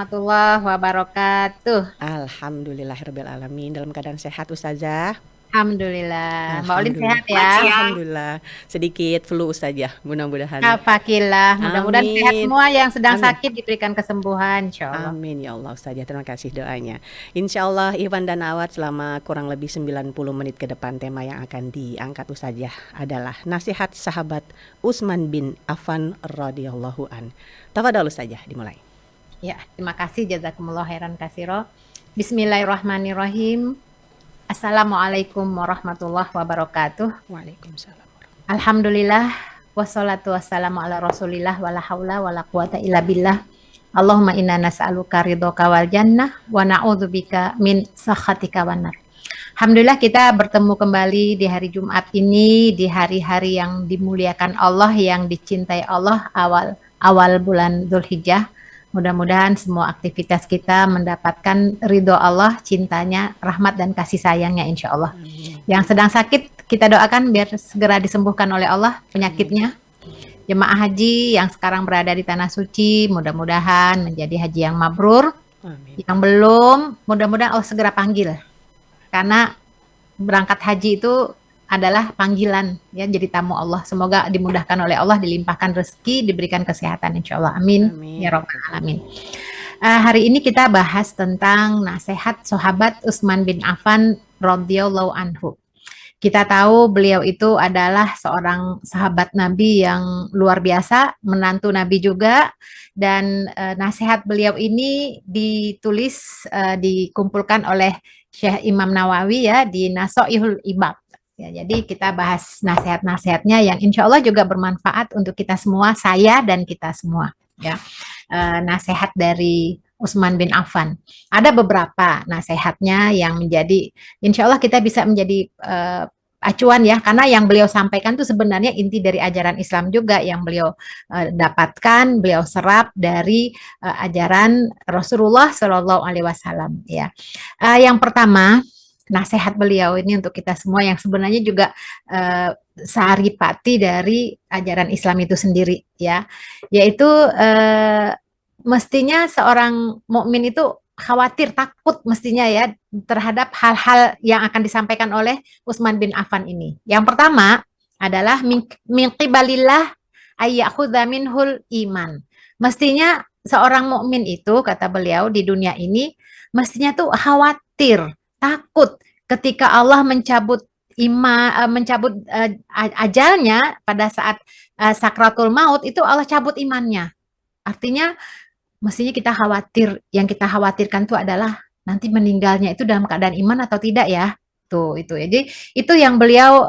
warahmatullahi wabarakatuh. Alhamdulillahirabbil alamin, dalam keadaan sehat Ustazah. Alhamdulillah. Mbak Olin Alhamdulillah. sehat ya? Alhamdulillah. Sedikit flu Ustazah, mudah-mudahan. Alhamdulillah. Mudah-mudahan sehat Amin. semua yang sedang Amin. sakit diberikan kesembuhan, insya Allah. Amin ya Allah Ustazah, terima kasih doanya. Insya Allah Iwan dan Awat selama kurang lebih 90 menit ke depan tema yang akan diangkat Ustazah adalah nasihat sahabat Utsman bin Affan radhiyallahu an. Tafadhol Ustazah, dimulai. Ya, terima kasih jazakumullah khairan katsiro. Bismillahirrahmanirrahim. Assalamualaikum warahmatullahi wabarakatuh. Waalaikumsalam. Alhamdulillah wassalatu wassalamu ala Rasulillah wala haula wala quwata illa billah. Allahumma inna nas'aluka ridhoka wal jannah wa na'udzubika min sakhatika wan nar. Alhamdulillah kita bertemu kembali di hari Jumat ini, di hari-hari yang dimuliakan Allah, yang dicintai Allah, awal bulan Dzulhijjah. Mudah-mudahan semua aktivitas kita mendapatkan ridho Allah, cintanya, rahmat dan kasih sayangnya insya Allah. Yang sedang sakit kita doakan biar segera disembuhkan oleh Allah penyakitnya. Jemaah haji yang sekarang berada di Tanah Suci, mudah-mudahan menjadi haji yang mabrur. Amin. Yang belum, mudah-mudahan Allah segera panggil. Karena berangkat haji itu adalah panggilan, ya, jadi tamu Allah. Semoga dimudahkan oleh Allah, dilimpahkan rezeki, diberikan kesehatan insya Allah. Amin. Amin. Ya Rabbal Alamin. Hari ini kita bahas tentang nasihat sahabat Utsman bin Affan radhiyallahu anhu. Kita tahu beliau itu adalah seorang sahabat Nabi yang luar biasa, menantu Nabi juga, dan nasihat beliau ini ditulis, dikumpulkan oleh Syekh Imam Nawawi ya di Nasoihul Ibab. Ya, jadi kita bahas nasihat-nasihatnya yang insya Allah juga bermanfaat untuk kita semua, saya dan kita semua. Ya, nasihat dari Utsman bin Affan. Ada beberapa nasihatnya yang menjadi, insya Allah kita bisa menjadi acuan ya, karena yang beliau sampaikan itu sebenarnya inti dari ajaran Islam juga yang beliau dapatkan, beliau serap dari ajaran Rasulullah Shallallahu Alaihi Wasallam. Ya, yang pertama nasihat beliau ini untuk kita semua yang sebenarnya juga saripati dari ajaran Islam itu sendiri ya, yaitu mestinya seorang mukmin itu khawatir, takut mestinya ya terhadap hal-hal yang akan disampaikan oleh Utsman bin Affan ini. Yang pertama adalah min qibalillah ayyakhudha minhul iman. Mestinya seorang mukmin itu, kata beliau, di dunia ini mestinya tuh khawatir, takut ketika Allah mencabut ajalnya pada saat sakratul maut, itu Allah cabut imannya. Artinya mestinya kita khawatir, yang kita khawatirkan itu adalah nanti meninggalnya itu dalam keadaan iman atau tidak ya. Tuh itu. Jadi itu yang beliau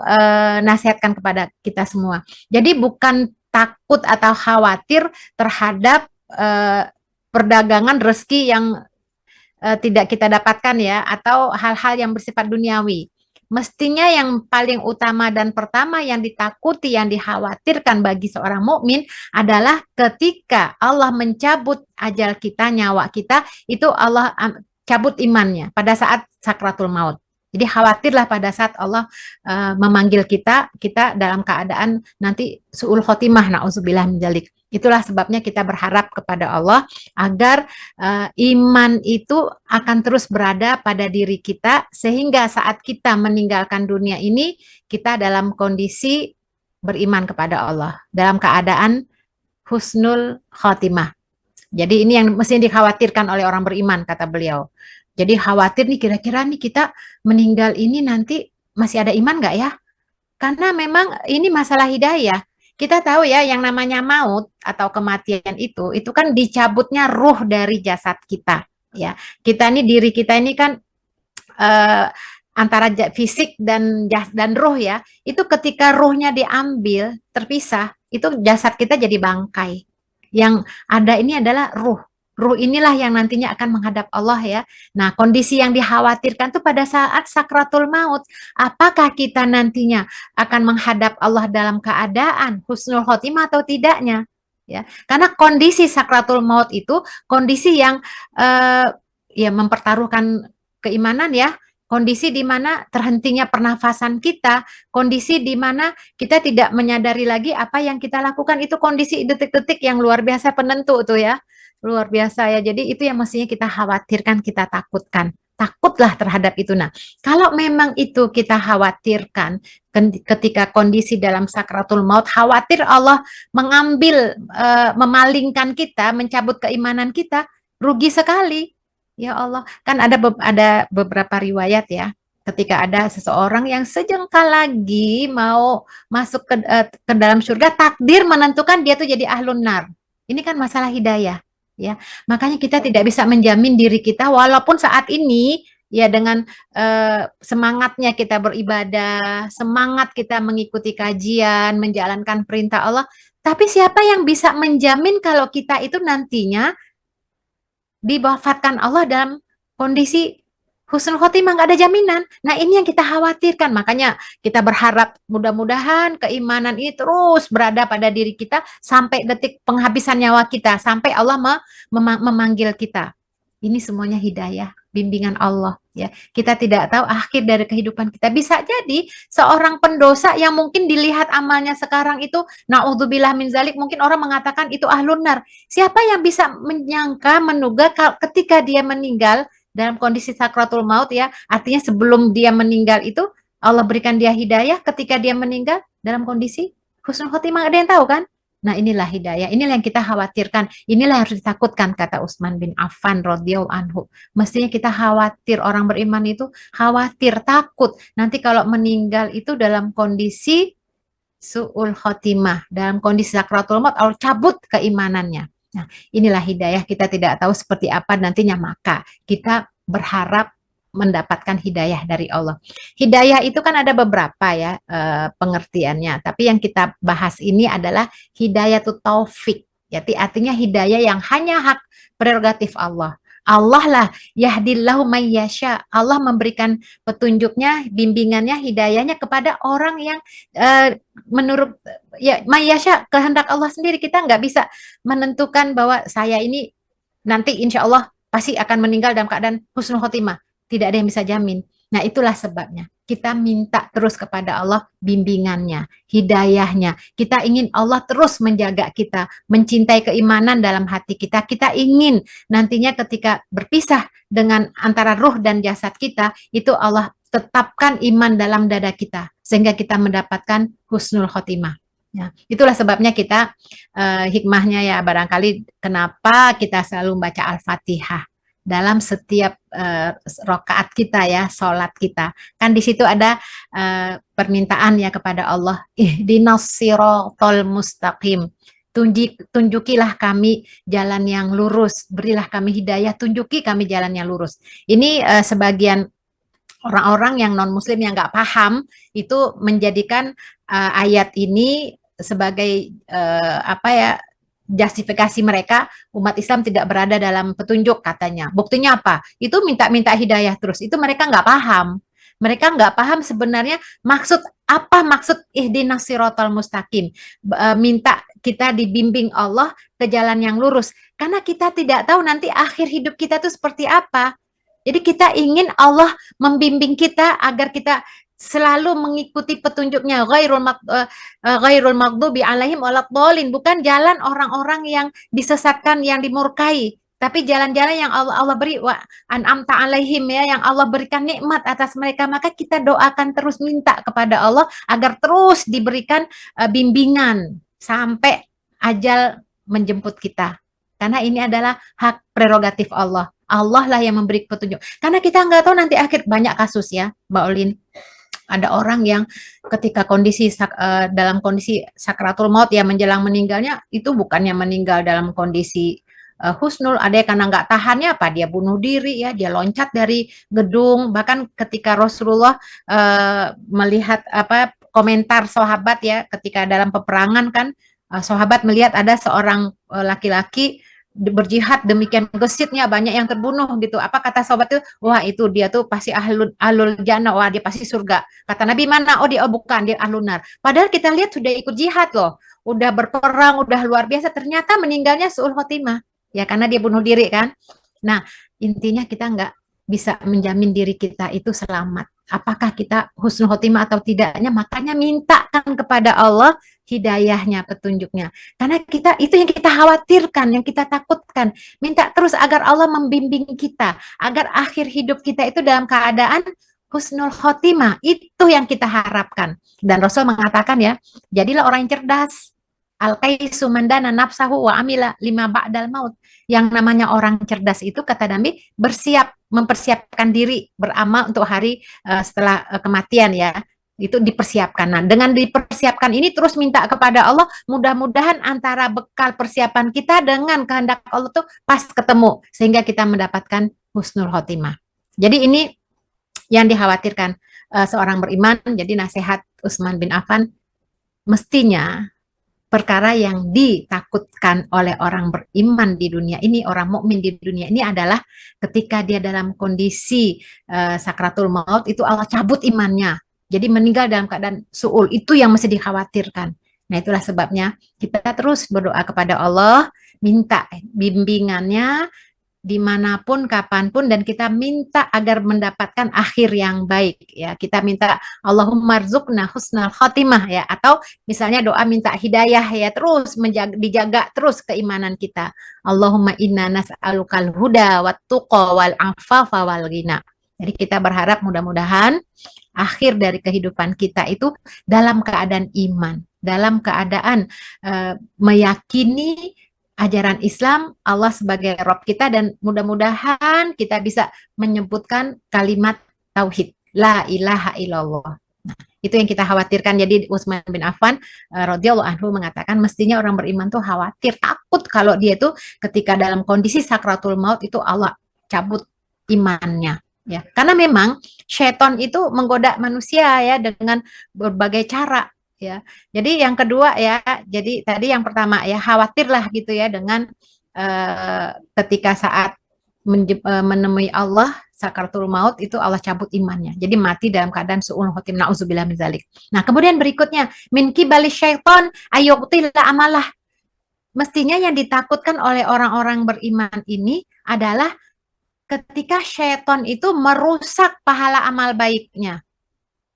nasihatkan kepada kita semua. Jadi bukan takut atau khawatir terhadap perdagangan rezeki yang tidak kita dapatkan ya, atau hal-hal yang bersifat duniawi. Mestinya yang paling utama dan pertama yang ditakuti, yang dikhawatirkan bagi seorang mukmin adalah ketika Allah mencabut ajal kita, nyawa kita, itu Allah cabut imannya pada saat sakratul maut. Jadi khawatirlah pada saat Allah memanggil kita dalam keadaan nanti su'ul khotimah, na'udzubillah min dzalik. Itulah sebabnya kita berharap kepada Allah agar iman itu akan terus berada pada diri kita, sehingga saat kita meninggalkan dunia ini, kita dalam kondisi beriman kepada Allah, dalam keadaan husnul khotimah. Jadi ini yang mesti dikhawatirkan oleh orang beriman, kata beliau. Jadi khawatir nih, kira-kira nih kita meninggal ini nanti masih ada iman nggak ya? Karena memang ini masalah hidayah. Kita tahu ya yang namanya maut atau kematian itu kan dicabutnya ruh dari jasad kita. Ya, kita ini, diri kita ini kan antara fisik dan ruh ya. Itu ketika ruhnya diambil, terpisah, itu jasad kita jadi bangkai. Yang ada ini adalah ruh. Ruh inilah yang nantinya akan menghadap Allah ya. Nah, kondisi yang dikhawatirkan tuh pada saat sakratul maut. Apakah kita nantinya akan menghadap Allah dalam keadaan husnul khotimah atau tidaknya? Ya, karena kondisi sakratul maut itu kondisi yang ya mempertaruhkan keimanan ya. Kondisi di mana terhentinya pernafasan kita, kondisi di mana kita tidak menyadari lagi apa yang kita lakukan, itu kondisi detik-detik yang luar biasa penentu tuh ya. luar biasa ya. Jadi itu yang mestinya kita khawatirkan, kita takutkan. Takutlah terhadap itu. Nah, kalau memang itu kita khawatirkan ketika kondisi dalam sakratul maut, khawatir Allah mengambil, memalingkan kita, mencabut keimanan kita, rugi sekali. Ya Allah, kan ada beberapa riwayat ya, ketika ada seseorang yang sejengkal lagi mau masuk ke dalam surga, takdir menentukan dia tuh jadi ahlun nar. Ini kan masalah hidayah, ya. Makanya kita tidak bisa menjamin diri kita, walaupun saat ini ya dengan semangatnya kita beribadah, semangat kita mengikuti kajian, menjalankan perintah Allah, tapi siapa yang bisa menjamin kalau kita itu nantinya diwafatkan Allah dalam kondisi husnul khotimah, nggak ada jaminan. Nah, ini yang kita khawatirkan. Makanya kita berharap mudah-mudahan keimanan ini terus berada pada diri kita sampai detik penghabisan nyawa kita, sampai Allah memanggil kita. Ini semuanya hidayah, bimbingan Allah, ya. Kita tidak tahu akhir dari kehidupan kita. Bisa jadi seorang pendosa yang mungkin dilihat amalnya sekarang itu naudzubillah min zalik, mungkin orang mengatakan itu ahlun nar. Siapa yang bisa menyangka, menduga ketika dia meninggal dalam kondisi sakratul maut, ya, artinya sebelum dia meninggal itu Allah berikan dia hidayah ketika dia meninggal dalam kondisi husnul khotimah, ada yang tahu kan? Nah, inilah hidayah, inilah yang kita khawatirkan, inilah yang harus ditakutkan, kata Utsman bin Affan radhiyallahu anhu. Mestinya kita khawatir, orang beriman itu khawatir, takut nanti kalau meninggal itu dalam kondisi su'ul khotimah, dalam kondisi sakratul maut Allah cabut keimanannya. Nah, inilah hidayah, kita tidak tahu seperti apa nantinya, maka kita berharap mendapatkan hidayah dari Allah. Hidayah itu kan ada beberapa ya pengertiannya, tapi yang kita bahas ini adalah hidayatut taufik. Jadi artinya hidayah yang hanya hak prerogatif Allah. Allah lah yahdillahu mayyasha. Allah memberikan petunjuknya, bimbingannya, hidayahnya kepada orang yang menurut ya mayyasha, kehendak Allah sendiri. Kita nggak bisa menentukan bahwa saya ini nanti insya Allah pasti akan meninggal dalam keadaan husnul khotimah. Tidak ada yang bisa jamin. Nah, itulah sebabnya kita minta terus kepada Allah bimbingannya, hidayahnya. Kita ingin Allah terus menjaga kita, mencintai keimanan dalam hati kita. Kita ingin nantinya ketika berpisah dengan antara ruh dan jasad kita, itu Allah tetapkan iman dalam dada kita, sehingga kita mendapatkan husnul khotimah. Ya, itulah sebabnya kita hikmahnya ya, barangkali kenapa kita selalu baca Al-Fatihah dalam setiap rokaat kita ya, sholat kita. Kan di situ ada permintaan ya kepada Allah, ihdinas siratal mustaqim. Tunjukilah kami jalan yang lurus, berilah kami hidayah, tunjuki kami jalan yang lurus. Ini sebagian orang-orang yang non-muslim yang nggak paham itu menjadikan ayat ini sebagai apa ya, justifikasi mereka, umat Islam tidak berada dalam petunjuk katanya. Buktinya apa? Itu minta-minta hidayah terus. Itu mereka nggak paham. Mereka nggak paham sebenarnya maksud ihdinas siratal mustaqim. Minta kita dibimbing Allah ke jalan yang lurus. Karena kita tidak tahu nanti akhir hidup kita itu seperti apa. Jadi kita ingin Allah membimbing kita agar kita selalu mengikuti petunjuknya, ghairul maghdubi alaihim waladhdallin, bukan jalan orang-orang yang disesatkan, yang dimurkai, tapi jalan-jalan yang Allah beri, wa an'amta alaihim, ya, yang Allah berikan nikmat atas mereka. Maka kita doakan terus, minta kepada Allah agar terus diberikan bimbingan sampai ajal menjemput kita. Karena ini adalah hak prerogatif Allah. Allah lah yang memberi petunjuk. Karena kita nggak tahu nanti akhir, banyak kasus ya, Mbak Olin. Ada orang yang ketika dalam kondisi sakratul maut ya, menjelang meninggalnya itu bukannya meninggal dalam kondisi husnul, ada yang karena nggak tahannya apa dia bunuh diri ya, dia loncat dari gedung. Bahkan ketika Rasulullah melihat apa komentar sahabat ya, ketika dalam peperangan kan sahabat melihat ada seorang laki-laki berjihad demikian gesitnya, banyak yang terbunuh gitu. Apa kata sahabat itu? Wah, itu dia tuh pasti ahlul jannah, wah dia pasti surga. Kata Nabi, mana? Oh, dia, oh bukan, dia ahlun nar. Padahal kita lihat sudah ikut jihad loh, udah berperang, udah luar biasa, ternyata meninggalnya su'ul khotimah. Ya karena dia bunuh diri kan. Nah, intinya kita nggak bisa menjamin diri kita itu selamat. apakah kita husnul khotimah atau tidaknya, makanya mintakan kepada Allah hidayahnya, petunjuknya. Karena itu yang kita khawatirkan, yang kita takutkan. Minta terus agar Allah membimbing kita, agar akhir hidup kita itu dalam keadaan husnul khotimah. Itu yang kita harapkan. Dan Rasul mengatakan ya, jadilah orang yang cerdas. Al-qaisu mandana nafsahu wa amila lima ba'dal maut. Yang namanya orang cerdas itu, kata Nabi, mempersiapkan diri, beramal untuk hari setelah kematian ya. Itu dipersiapkan. Nah, dengan dipersiapkan ini terus minta kepada Allah, mudah-mudahan antara bekal persiapan kita dengan kehendak Allah tuh pas ketemu sehingga kita mendapatkan husnul khotimah. Jadi ini yang dikhawatirkan seorang beriman. Jadi nasihat Utsman bin Affan, mestinya perkara yang ditakutkan oleh orang beriman di dunia ini, orang mukmin di dunia ini adalah ketika dia dalam kondisi sakratul maut itu Allah cabut imannya. Jadi meninggal dalam keadaan su'ul, itu yang mesti dikhawatirkan. Nah, itulah sebabnya kita terus berdoa kepada Allah, minta bimbingannya dimanapun, kapanpun, dan kita minta agar mendapatkan akhir yang baik ya. Kita minta Allahumma rzuqna husnal khotimah ya, atau misalnya doa minta hidayah ya, terus dijaga terus keimanan kita. Allahumma inna nas'alukal huda wat tuqa wal afafa wal ghina. Jadi kita berharap mudah-mudahan akhir dari kehidupan kita itu dalam keadaan iman, dalam keadaan meyakini ajaran Islam, Allah sebagai Rob kita, dan mudah-mudahan kita bisa menyebutkan kalimat tauhid, la ilaha illallah. Nah, itu yang kita khawatirkan. Jadi Utsman bin Affan radhiyallahu anhu mengatakan, mestinya orang beriman tuh khawatir, takut kalau dia tuh ketika dalam kondisi sakratul maut itu Allah cabut imannya. Ya, karena memang syaitan itu menggoda manusia ya dengan berbagai cara ya. Jadi yang kedua ya, jadi tadi yang pertama ya, khawatirlah gitu ya dengan ketika saat menemui Allah sakratul maut itu Allah cabut imannya. Jadi mati dalam keadaan su'ul khotimah, nauzubillah min dzalik. Nah, kemudian berikutnya min kibali syaiton ayyuqtila amalah. Mestinya yang ditakutkan oleh orang-orang beriman ini adalah ketika syaitan itu merusak pahala amal baiknya.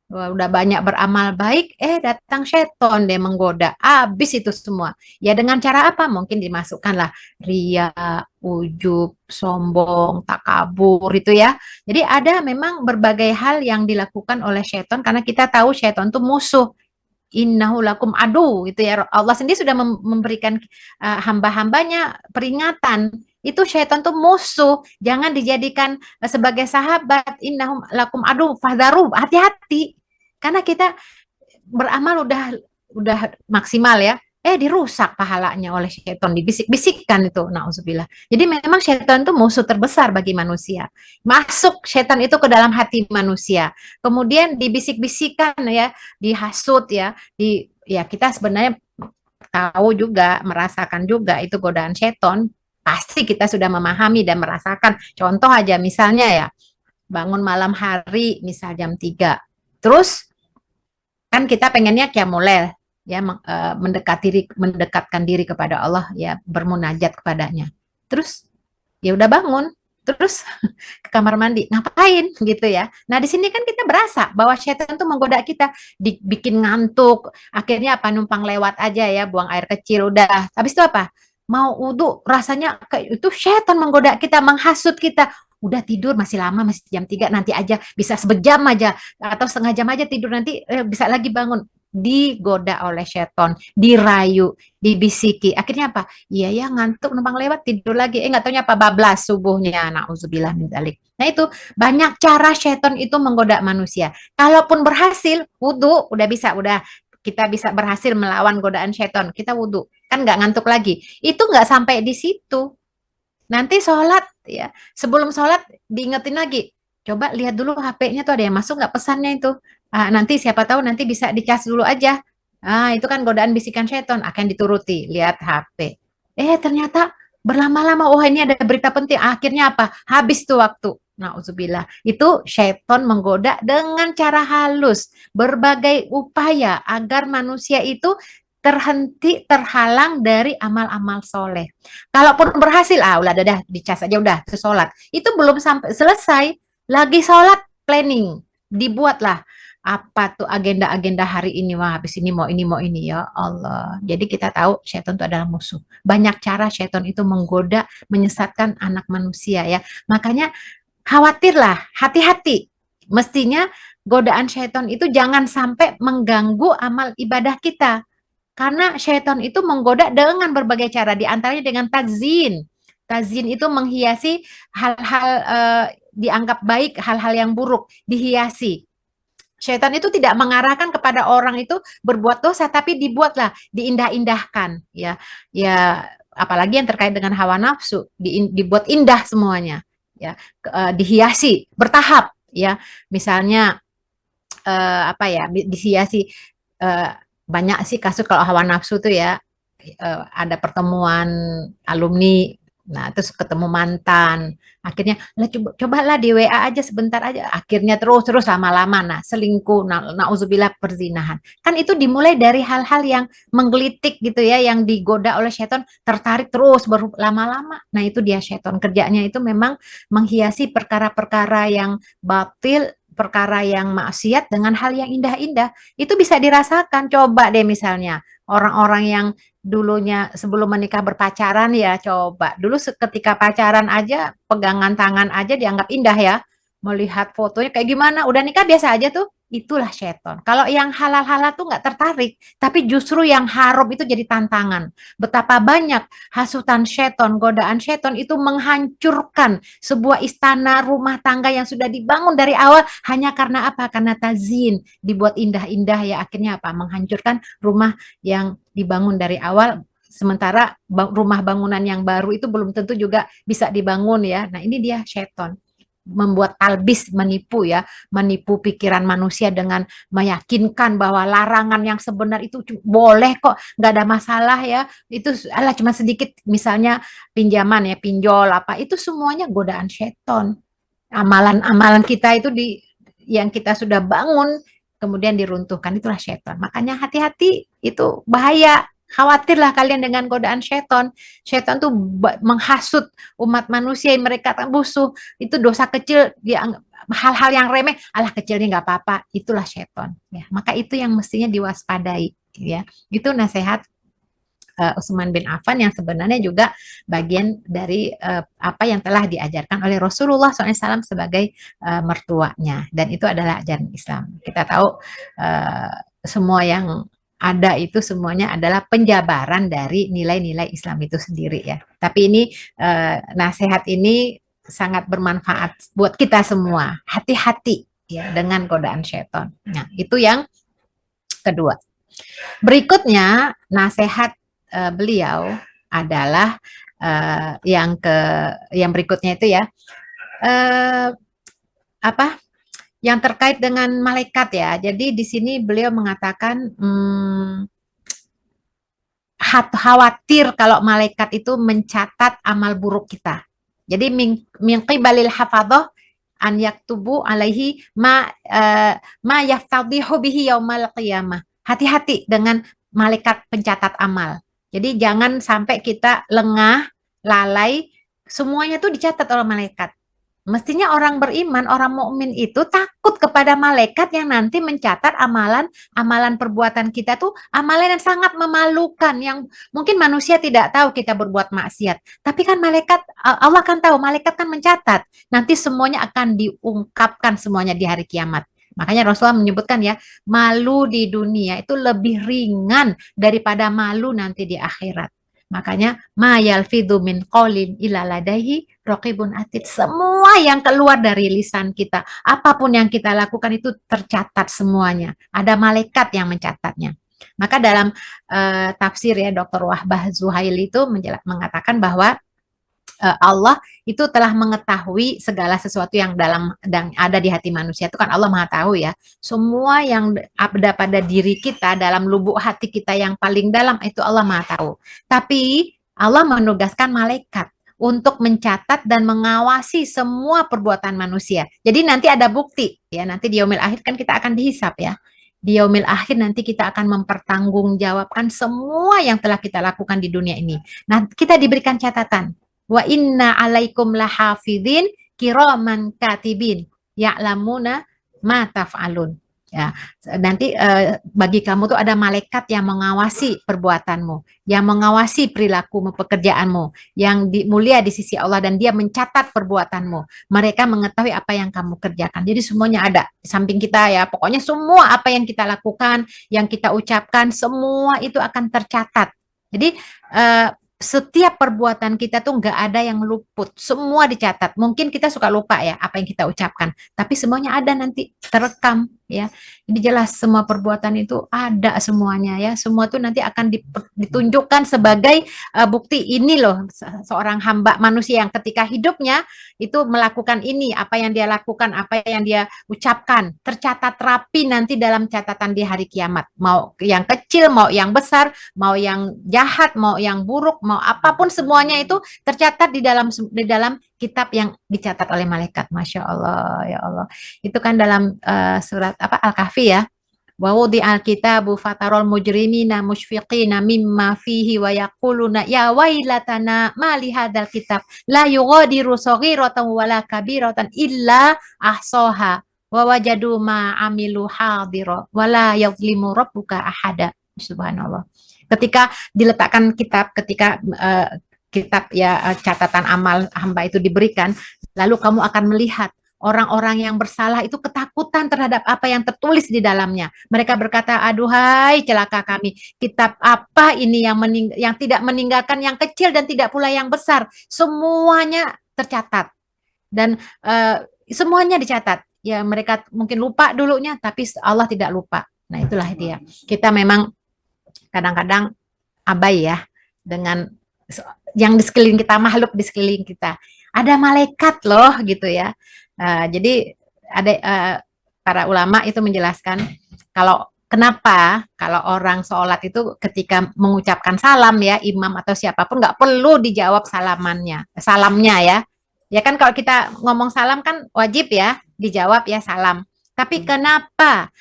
Wah, udah banyak beramal baik, datang syaitan deh menggoda, habis itu semua. Ya dengan cara apa? Mungkin dimasukkanlah ria, ujub, sombong, takabur itu ya. Jadi ada memang berbagai hal yang dilakukan oleh syaitan, karena kita tahu syaitan itu musuh. Innahu lakum adu gitu ya. Allah sendiri sudah memberikan hamba-hambanya peringatan. Itu syaitan tuh musuh, jangan dijadikan sebagai sahabat. Innahum lakum adu fahdharu, hati-hati. Karena kita beramal udah maksimal ya, dirusak pahalanya oleh syaitan, dibisik-bisikkan itu, nauzubillah. Jadi memang syaitan itu musuh terbesar bagi manusia. Masuk syaitan itu ke dalam hati manusia, kemudian dibisik-bisikkan ya, dihasut ya, ya kita sebenarnya tahu juga, merasakan juga itu godaan syaitan. Pasti kita sudah memahami dan merasakan. Contoh aja misalnya ya, bangun malam hari misal jam 3. Terus kan kita pengennya qiyamul ya, mendekatkan diri kepada Allah ya, bermunajat kepadanya. Terus ya udah bangun, terus ke kamar mandi, ngapain gitu ya. Nah, di sini kan kita berasa bahwa syaitan tuh menggoda kita, dibikin ngantuk, akhirnya apa, numpang lewat aja ya, buang air kecil udah. Habis itu apa? Mau wudhu, rasanya kayak itu syaitan menggoda kita, menghasut kita. Udah tidur masih lama, masih jam 3, nanti aja, bisa sejam aja atau setengah jam aja tidur, nanti bisa lagi bangun. Digoda oleh syaitan, dirayu, dibisiki. Akhirnya apa? Iya ya, ngantuk, numpang lewat, tidur lagi. Nggak taunya apa, bablas subuhnya. Nauzubillah min dzalik. Nah itu banyak cara syaitan itu menggoda manusia. Kalaupun berhasil, wudhu, udah kita bisa berhasil melawan godaan syaitan. Kita wudhu, kan nggak ngantuk lagi. Itu nggak sampai di situ. Nanti sholat ya, sebelum sholat diingetin lagi. Coba lihat dulu HP-nya tuh ada yang masuk nggak pesannya itu. Nanti siapa tahu nanti bisa dicas dulu aja. Itu kan godaan bisikan syaitan, akan dituruti, lihat HP. Ternyata berlama-lama, oh ini ada berita penting, akhirnya apa? Habis tuh waktu. Nauzubillah. Itu syaitan menggoda dengan cara halus, berbagai upaya agar manusia itu terhenti, terhalang dari amal-amal soleh. Kalaupun berhasil, udah dicas aja, udah ke sholat. Itu belum sampai selesai, lagi sholat planning. dibuatlah apa tuh agenda-agenda hari ini, wah habis ini mau ini ya Allah. Jadi kita tahu setan itu adalah musuh. Banyak cara setan itu menggoda, menyesatkan anak manusia ya. Makanya khawatirlah, hati-hati. Mestinya godaan setan itu jangan sampai mengganggu amal ibadah kita. Karena setan itu menggoda dengan berbagai cara, di antaranya dengan tazin. Tazin itu menghiasi hal-hal dianggap baik, hal-hal yang buruk, dihiasi. Syaitan itu tidak mengarahkan kepada orang itu berbuat dosa, tapi dibuatlah, diindah-indahkan, ya, ya, apalagi yang terkait dengan hawa nafsu, dibuat indah semuanya, ya, dihiasi bertahap, ya, misalnya apa ya, dihiasi eh, banyak sih kasus kalau hawa nafsu tuh ya, ada pertemuan alumni, nah terus ketemu mantan, akhirnya lah cobalah di WA aja sebentar aja, akhirnya terus lama-lama nah selingkuh, nauzubillah perzinahan, kan itu dimulai dari hal-hal yang menggelitik gitu ya, yang digoda oleh setan, tertarik terus lama-lama, nah itu dia setan kerjanya itu memang menghiasi perkara-perkara yang batil, perkara yang maksiat dengan hal yang indah-indah. Itu bisa dirasakan. Coba deh misalnya orang-orang yang dulunya sebelum menikah berpacaran ya, coba. Dulu ketika pacaran aja, pegangan tangan aja dianggap indah ya. Melihat fotonya kayak gimana, udah nikah biasa aja tuh. Itulah setan. Kalau yang halal-halal tuh nggak tertarik, tapi justru yang haram itu jadi tantangan. Betapa banyak hasutan setan, godaan setan itu menghancurkan sebuah istana rumah tangga yang sudah dibangun dari awal hanya karena apa? Karena tazin, dibuat indah-indah ya, akhirnya apa? Menghancurkan rumah yang dibangun dari awal, sementara rumah bangunan yang baru itu belum tentu juga bisa dibangun ya. Nah, ini dia setan membuat talbis, menipu ya, menipu pikiran manusia dengan meyakinkan bahwa larangan yang sebenar itu boleh kok, nggak ada masalah ya, itu alah cuma sedikit, misalnya pinjaman ya, pinjol apa, itu semuanya godaan setan. Amalan-amalan kita itu yang kita sudah bangun kemudian diruntuhkan, itulah setan. Makanya hati-hati, itu bahaya. Khawatirlah kalian dengan godaan setan. Setan tuh menghasut umat manusia, mereka musuh. Itu dosa kecil, hal-hal yang remeh, alah kecilnya nggak apa-apa. Itulah setan. Ya, maka itu yang mestinya diwaspadai. Ya, itu nasihat Utsman bin Affan yang sebenarnya juga bagian dari apa yang telah diajarkan oleh Rasulullah SAW sebagai mertuanya, dan itu adalah ajaran Islam. Kita tahu semua yang ada itu semuanya adalah penjabaran dari nilai-nilai Islam itu sendiri ya. Tapi ini nasihat ini sangat bermanfaat buat kita semua. Hati-hati ya dengan godaan setan. Nah, itu yang kedua. Berikutnya, nasihat beliau adalah yang berikutnya itu ya, eh, apa yang terkait dengan malaikat ya. Jadi di sini beliau mengatakan khawatir kalau malaikat itu mencatat amal buruk kita. Jadi min qibalil hafadhah an yaktubu alaihi ma yaftadihu bihi yaumal qiyamah. Hati-hati dengan malaikat pencatat amal. Jadi jangan sampai kita lengah, lalai, semuanya tuh dicatat oleh malaikat. Mestinya orang beriman, orang mukmin itu takut kepada malaikat yang nanti mencatat amalan perbuatan kita tuh amalan yang sangat memalukan, yang mungkin manusia tidak tahu kita berbuat maksiat. Tapi kan malaikat, Allah kan tahu, malaikat kan mencatat. Nanti semuanya akan diungkapkan semuanya di hari kiamat. Makanya Rasulullah menyebutkan ya, malu di dunia itu lebih ringan daripada malu nanti di akhirat. Makanya mayal fidu min qaulin illa ladaihi raqibun atid. Semua yang keluar dari lisan kita, apapun yang kita lakukan itu tercatat semuanya. Ada malaikat yang mencatatnya. Maka dalam tafsir ya Dr. Wahbah Zuhaili itu mengatakan bahwa Allah itu telah mengetahui segala sesuatu yang ada di hati manusia, itu kan Allah Maha tahu ya. Semua yang ada pada diri kita, dalam lubuk hati kita yang paling dalam itu Allah Maha tahu. Tapi Allah menugaskan malaikat untuk mencatat dan mengawasi semua perbuatan manusia. Jadi nanti ada bukti ya, nanti di yaumil akhir kan kita akan dihisap ya. Di yaumil akhir nanti kita akan mempertanggungjawabkan semua yang telah kita lakukan di dunia ini. Nah, kita diberikan catatan. Wa inna alaikum lahafidhin kiraman katibin ya'lamuna ma taf'alun. Ya, nanti bagi kamu tuh ada malaikat yang mengawasi perbuatanmu, yang mengawasi perilakumu, pekerjaanmu, yang mulia di sisi Allah dan dia mencatat perbuatanmu. Mereka mengetahui apa yang kamu kerjakan. Jadi semuanya ada di samping kita ya. Pokoknya semua apa yang kita lakukan, yang kita ucapkan, semua itu akan tercatat. Jadi setiap perbuatan kita tuh nggak ada yang luput, semua dicatat. Mungkin kita suka lupa ya apa yang kita ucapkan, tapi semuanya ada nanti terekam ya. Jadi jelas semua perbuatan itu ada semuanya ya. Semua tuh nanti akan ditunjukkan sebagai bukti ini loh seorang hamba manusia yang ketika hidupnya itu melakukan ini, apa yang dia lakukan, apa yang dia ucapkan, tercatat rapi nanti dalam catatan di hari kiamat. Mau yang kecil, mau yang besar, mau yang jahat, mau yang buruk, mau apapun semuanya itu tercatat di dalam kitab yang dicatat oleh malaikat. Masya Allah, ya Allah. Itu kan dalam surat apa Al-Kahfi ya. Wa wudi'al kitabu fatarol mujrimina musyfiqina mimma fihi wa yaquluna ya wailatana ma li hadzal kitab la yughadiru saghiratan wala kabiratan illa ahsaha wa wajadu ma amilu hadira wala yadhlimu rabbuka ahada. Subhanallah. Ketika diletakkan kitab, ketika kitab ya catatan amal hamba itu diberikan, lalu kamu akan melihat orang-orang yang bersalah itu ketakutan terhadap apa yang tertulis di dalamnya. Mereka berkata, aduhai celaka kami, kitab apa ini yang tidak meninggalkan yang kecil dan tidak pula yang besar. Semuanya tercatat dan semuanya dicatat. Ya mereka mungkin lupa dulunya, tapi Allah tidak lupa. Nah itulah dia. Kita memang kadang-kadang abai ya dengan yang di sekeliling kita, makhluk di sekeliling kita. Ada malaikat loh gitu ya. Jadi ada para ulama itu menjelaskan kalau kenapa kalau orang sholat itu ketika mengucapkan salam ya imam atau siapapun nggak perlu dijawab salamnya ya. Ya kan kalau kita ngomong salam kan wajib ya dijawab ya salam. Tapi kenapa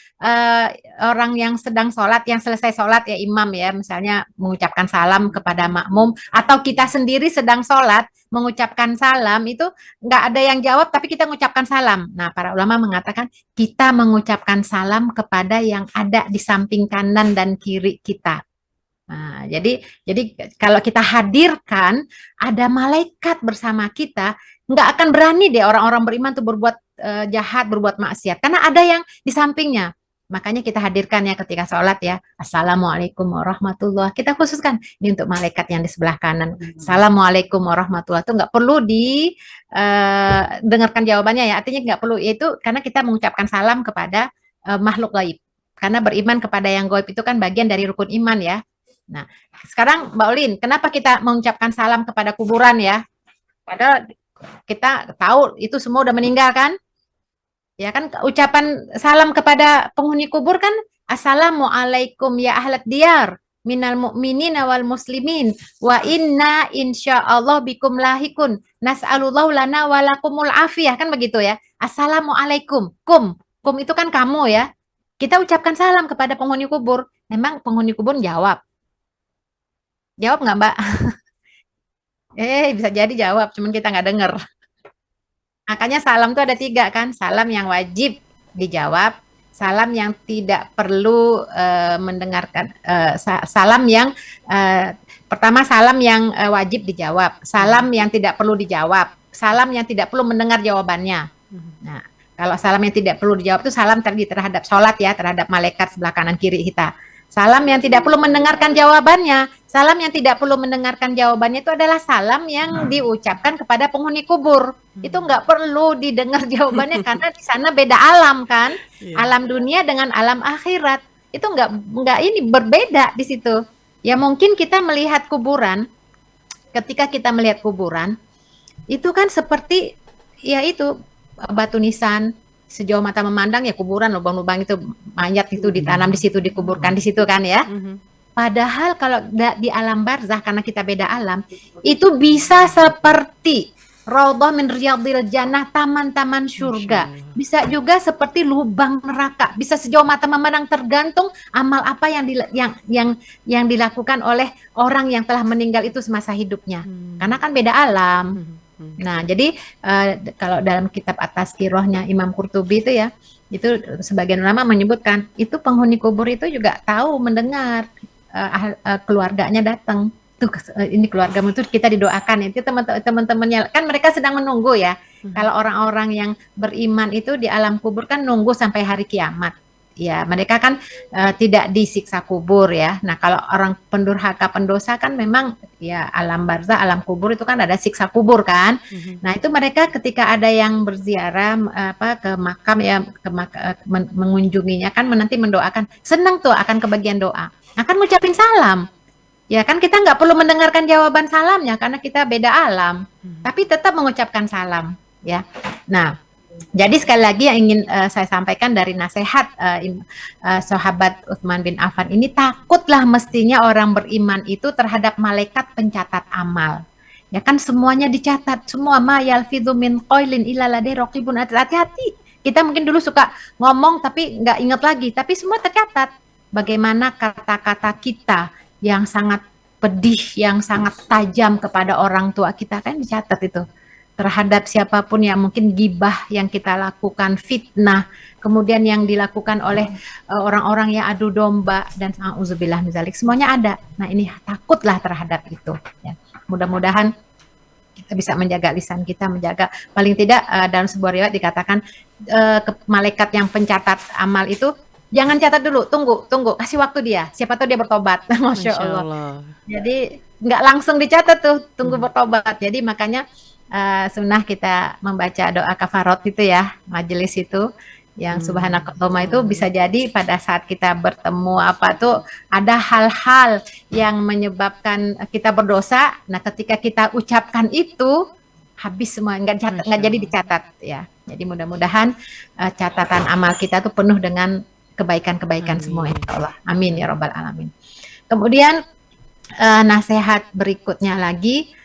orang yang sedang sholat, yang selesai sholat ya imam ya, misalnya mengucapkan salam kepada makmum, atau kita sendiri sedang sholat mengucapkan salam itu nggak ada yang jawab, tapi kita mengucapkan salam. Nah, para ulama mengatakan kita mengucapkan salam kepada yang ada di samping kanan dan kiri kita. Nah, jadi kalau kita hadirkan ada malaikat bersama kita, nggak akan berani deh orang-orang beriman tuh berbuat jahat, berbuat maksiat, karena ada yang di sampingnya. Makanya kita hadirkan ya ketika sholat ya, Assalamualaikum warahmatullahi. Kita khususkan ini untuk malaikat yang di sebelah kanan. Assalamualaikum warahmatullahi itu nggak perlu dengarkan jawabannya ya. Artinya nggak perlu itu karena kita mengucapkan salam kepada makhluk gaib. Karena beriman kepada yang gaib itu kan bagian dari rukun iman ya. Nah, sekarang Mbak Olin, kenapa kita mengucapkan salam kepada kuburan ya? Padahal kita tahu itu semua udah meninggal kan? Ya kan ucapan salam kepada penghuni kubur kan Assalamualaikum ya ahlat diyar minal mu'minin wal muslimin wa inna insyaallah bikum lahikun nas'alullahu lana walakumul afiyah kan begitu ya. Assalamualaikum. Kum itu kan kamu ya. Kita ucapkan salam kepada penghuni kubur. Memang penghuni kubur jawab. Jawab nggak Mbak? Bisa jadi jawab, cuman kita nggak dengar. Makanya salam tuh ada 3 kan, salam yang wajib dijawab, salam yang tidak perlu mendengarkan, salam yang pertama salam yang wajib dijawab, salam yang tidak perlu dijawab, salam yang tidak perlu mendengar jawabannya. Nah, kalau salam yang tidak perlu dijawab itu salam tadi terhadap sholat ya, terhadap malaikat sebelah kanan kiri kita. Salam yang tidak perlu mendengarkan jawabannya. Salam yang tidak perlu mendengarkan jawabannya itu adalah salam yang diucapkan kepada penghuni kubur. Itu nggak perlu didengar jawabannya karena di sana beda alam kan. Alam dunia dengan alam akhirat. Itu nggak ini berbeda di situ. Ya mungkin kita melihat kuburan, ketika kita melihat kuburan, itu kan seperti ya itu batu nisan, sejauh mata memandang ya kuburan, lubang-lubang itu mayat itu ditanam di situ, dikuburkan di situ kan ya. Padahal kalau di alam barzah karena kita beda alam, itu bisa seperti raudhah min riyadil jannah, taman-taman surga. Bisa juga seperti lubang neraka. Bisa sejauh mata memandang tergantung amal apa yang dilakukan oleh orang yang telah meninggal itu semasa hidupnya. Karena kan beda alam. Nah, jadi kalau dalam kitab At-Tazkirahnya Imam Qurtubi itu ya, Itu sebagian ulama menyebutkan itu penghuni kubur itu juga tahu mendengar keluarganya datang. Tuh ini keluargamu tuh kita didoakan itu teman-temannya kan mereka sedang menunggu ya. Kalau orang-orang yang beriman itu di alam kubur kan nunggu sampai hari kiamat. Ya, mereka kan tidak disiksa kubur ya. Nah, kalau orang pendurhaka pendosa kan memang ya alam barzah, alam kubur itu kan ada siksa kubur kan. Nah, itu mereka ketika ada yang berziarah apa ke makam ya mengunjunginya kan nanti mendoakan. Senang tuh akan kebagian doa. Akan ngucapin salam. Ya kan kita nggak perlu mendengarkan jawaban salamnya karena kita beda alam. Tapi tetap mengucapkan salam ya. Nah, jadi sekali lagi yang ingin saya sampaikan dari nasihat sahabat Utsman bin Affan ini, takutlah mestinya orang beriman itu terhadap malaikat pencatat amal. Ya kan semuanya dicatat, semua ma yalfidzu min qailin illa ladai raqibun atid. Hati-hati. Kita mungkin dulu suka ngomong tapi nggak ingat lagi, tapi semua tercatat. Bagaimana kata-kata kita yang sangat pedih, yang sangat tajam kepada orang tua kita kan dicatat itu terhadap siapapun yang mungkin gibah yang kita lakukan, fitnah, kemudian yang dilakukan oleh orang-orang yang adu domba dan auzubillah minzalik, semuanya ada. Nah ini takutlah terhadap itu. Ya. Mudah-mudahan kita bisa menjaga lisan kita, menjaga paling tidak dalam sebuah riwayat dikatakan malaikat yang pencatat amal itu jangan catat dulu, tunggu, kasih waktu dia. Siapa tahu dia bertobat. Masya Allah. Jadi nggak langsung dicatat tuh, tunggu bertobat. Jadi makanya sunnah kita membaca doa kafarot itu ya, majelis itu yang subhanakallahumma itu bisa jadi pada saat kita bertemu apa tuh ada hal-hal yang menyebabkan kita berdosa. Nah, ketika kita ucapkan itu habis semua, nggak jadi dicatat ya. Jadi mudah-mudahan catatan amal kita tuh penuh dengan kebaikan-kebaikan semua insya Allah. Amin ya robbal alamin. Kemudian nasihat berikutnya lagi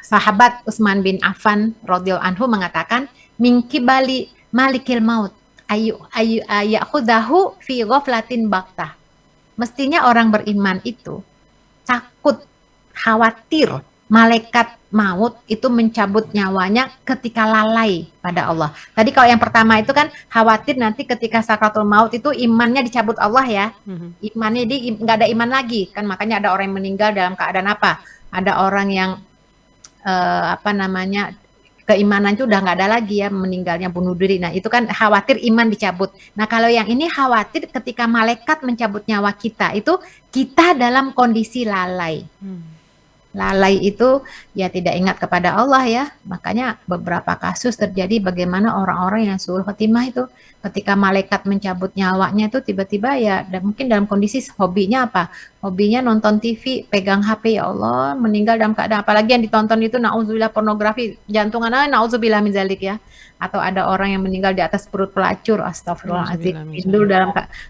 sahabat Utsman bin Affan radhiyallahu anhu mengatakan mingki bali malikil maut ayakhudahu fi ghaflatin baktah. Mestinya orang beriman itu takut, khawatir malaikat maut itu mencabut nyawanya ketika lalai pada Allah. Tadi kalau yang pertama itu kan khawatir nanti ketika sakratul maut itu imannya dicabut Allah ya. Imannya nggak ada iman lagi kan, makanya ada orang yang meninggal dalam keadaan apa? Ada orang yang keimanan itu udah nggak ada lagi ya, meninggalnya bunuh diri. Nah itu kan khawatir iman dicabut. Nah kalau yang ini khawatir ketika malaikat mencabut nyawa kita itu kita dalam kondisi lalai. Lalai itu ya tidak ingat kepada Allah ya. Makanya beberapa kasus terjadi bagaimana orang-orang yang suul khotimah itu ketika malaikat mencabut nyawanya itu tiba-tiba ya dan mungkin dalam kondisi hobinya apa? Hobinya nonton TV, pegang HP, ya Allah, meninggal dalam keadaan apalagi yang ditonton itu nauzubillah pornografi, jantungan nauzubillah min zalik ya. Atau ada orang yang meninggal di atas perut pelacur, astagfirullahaladzim,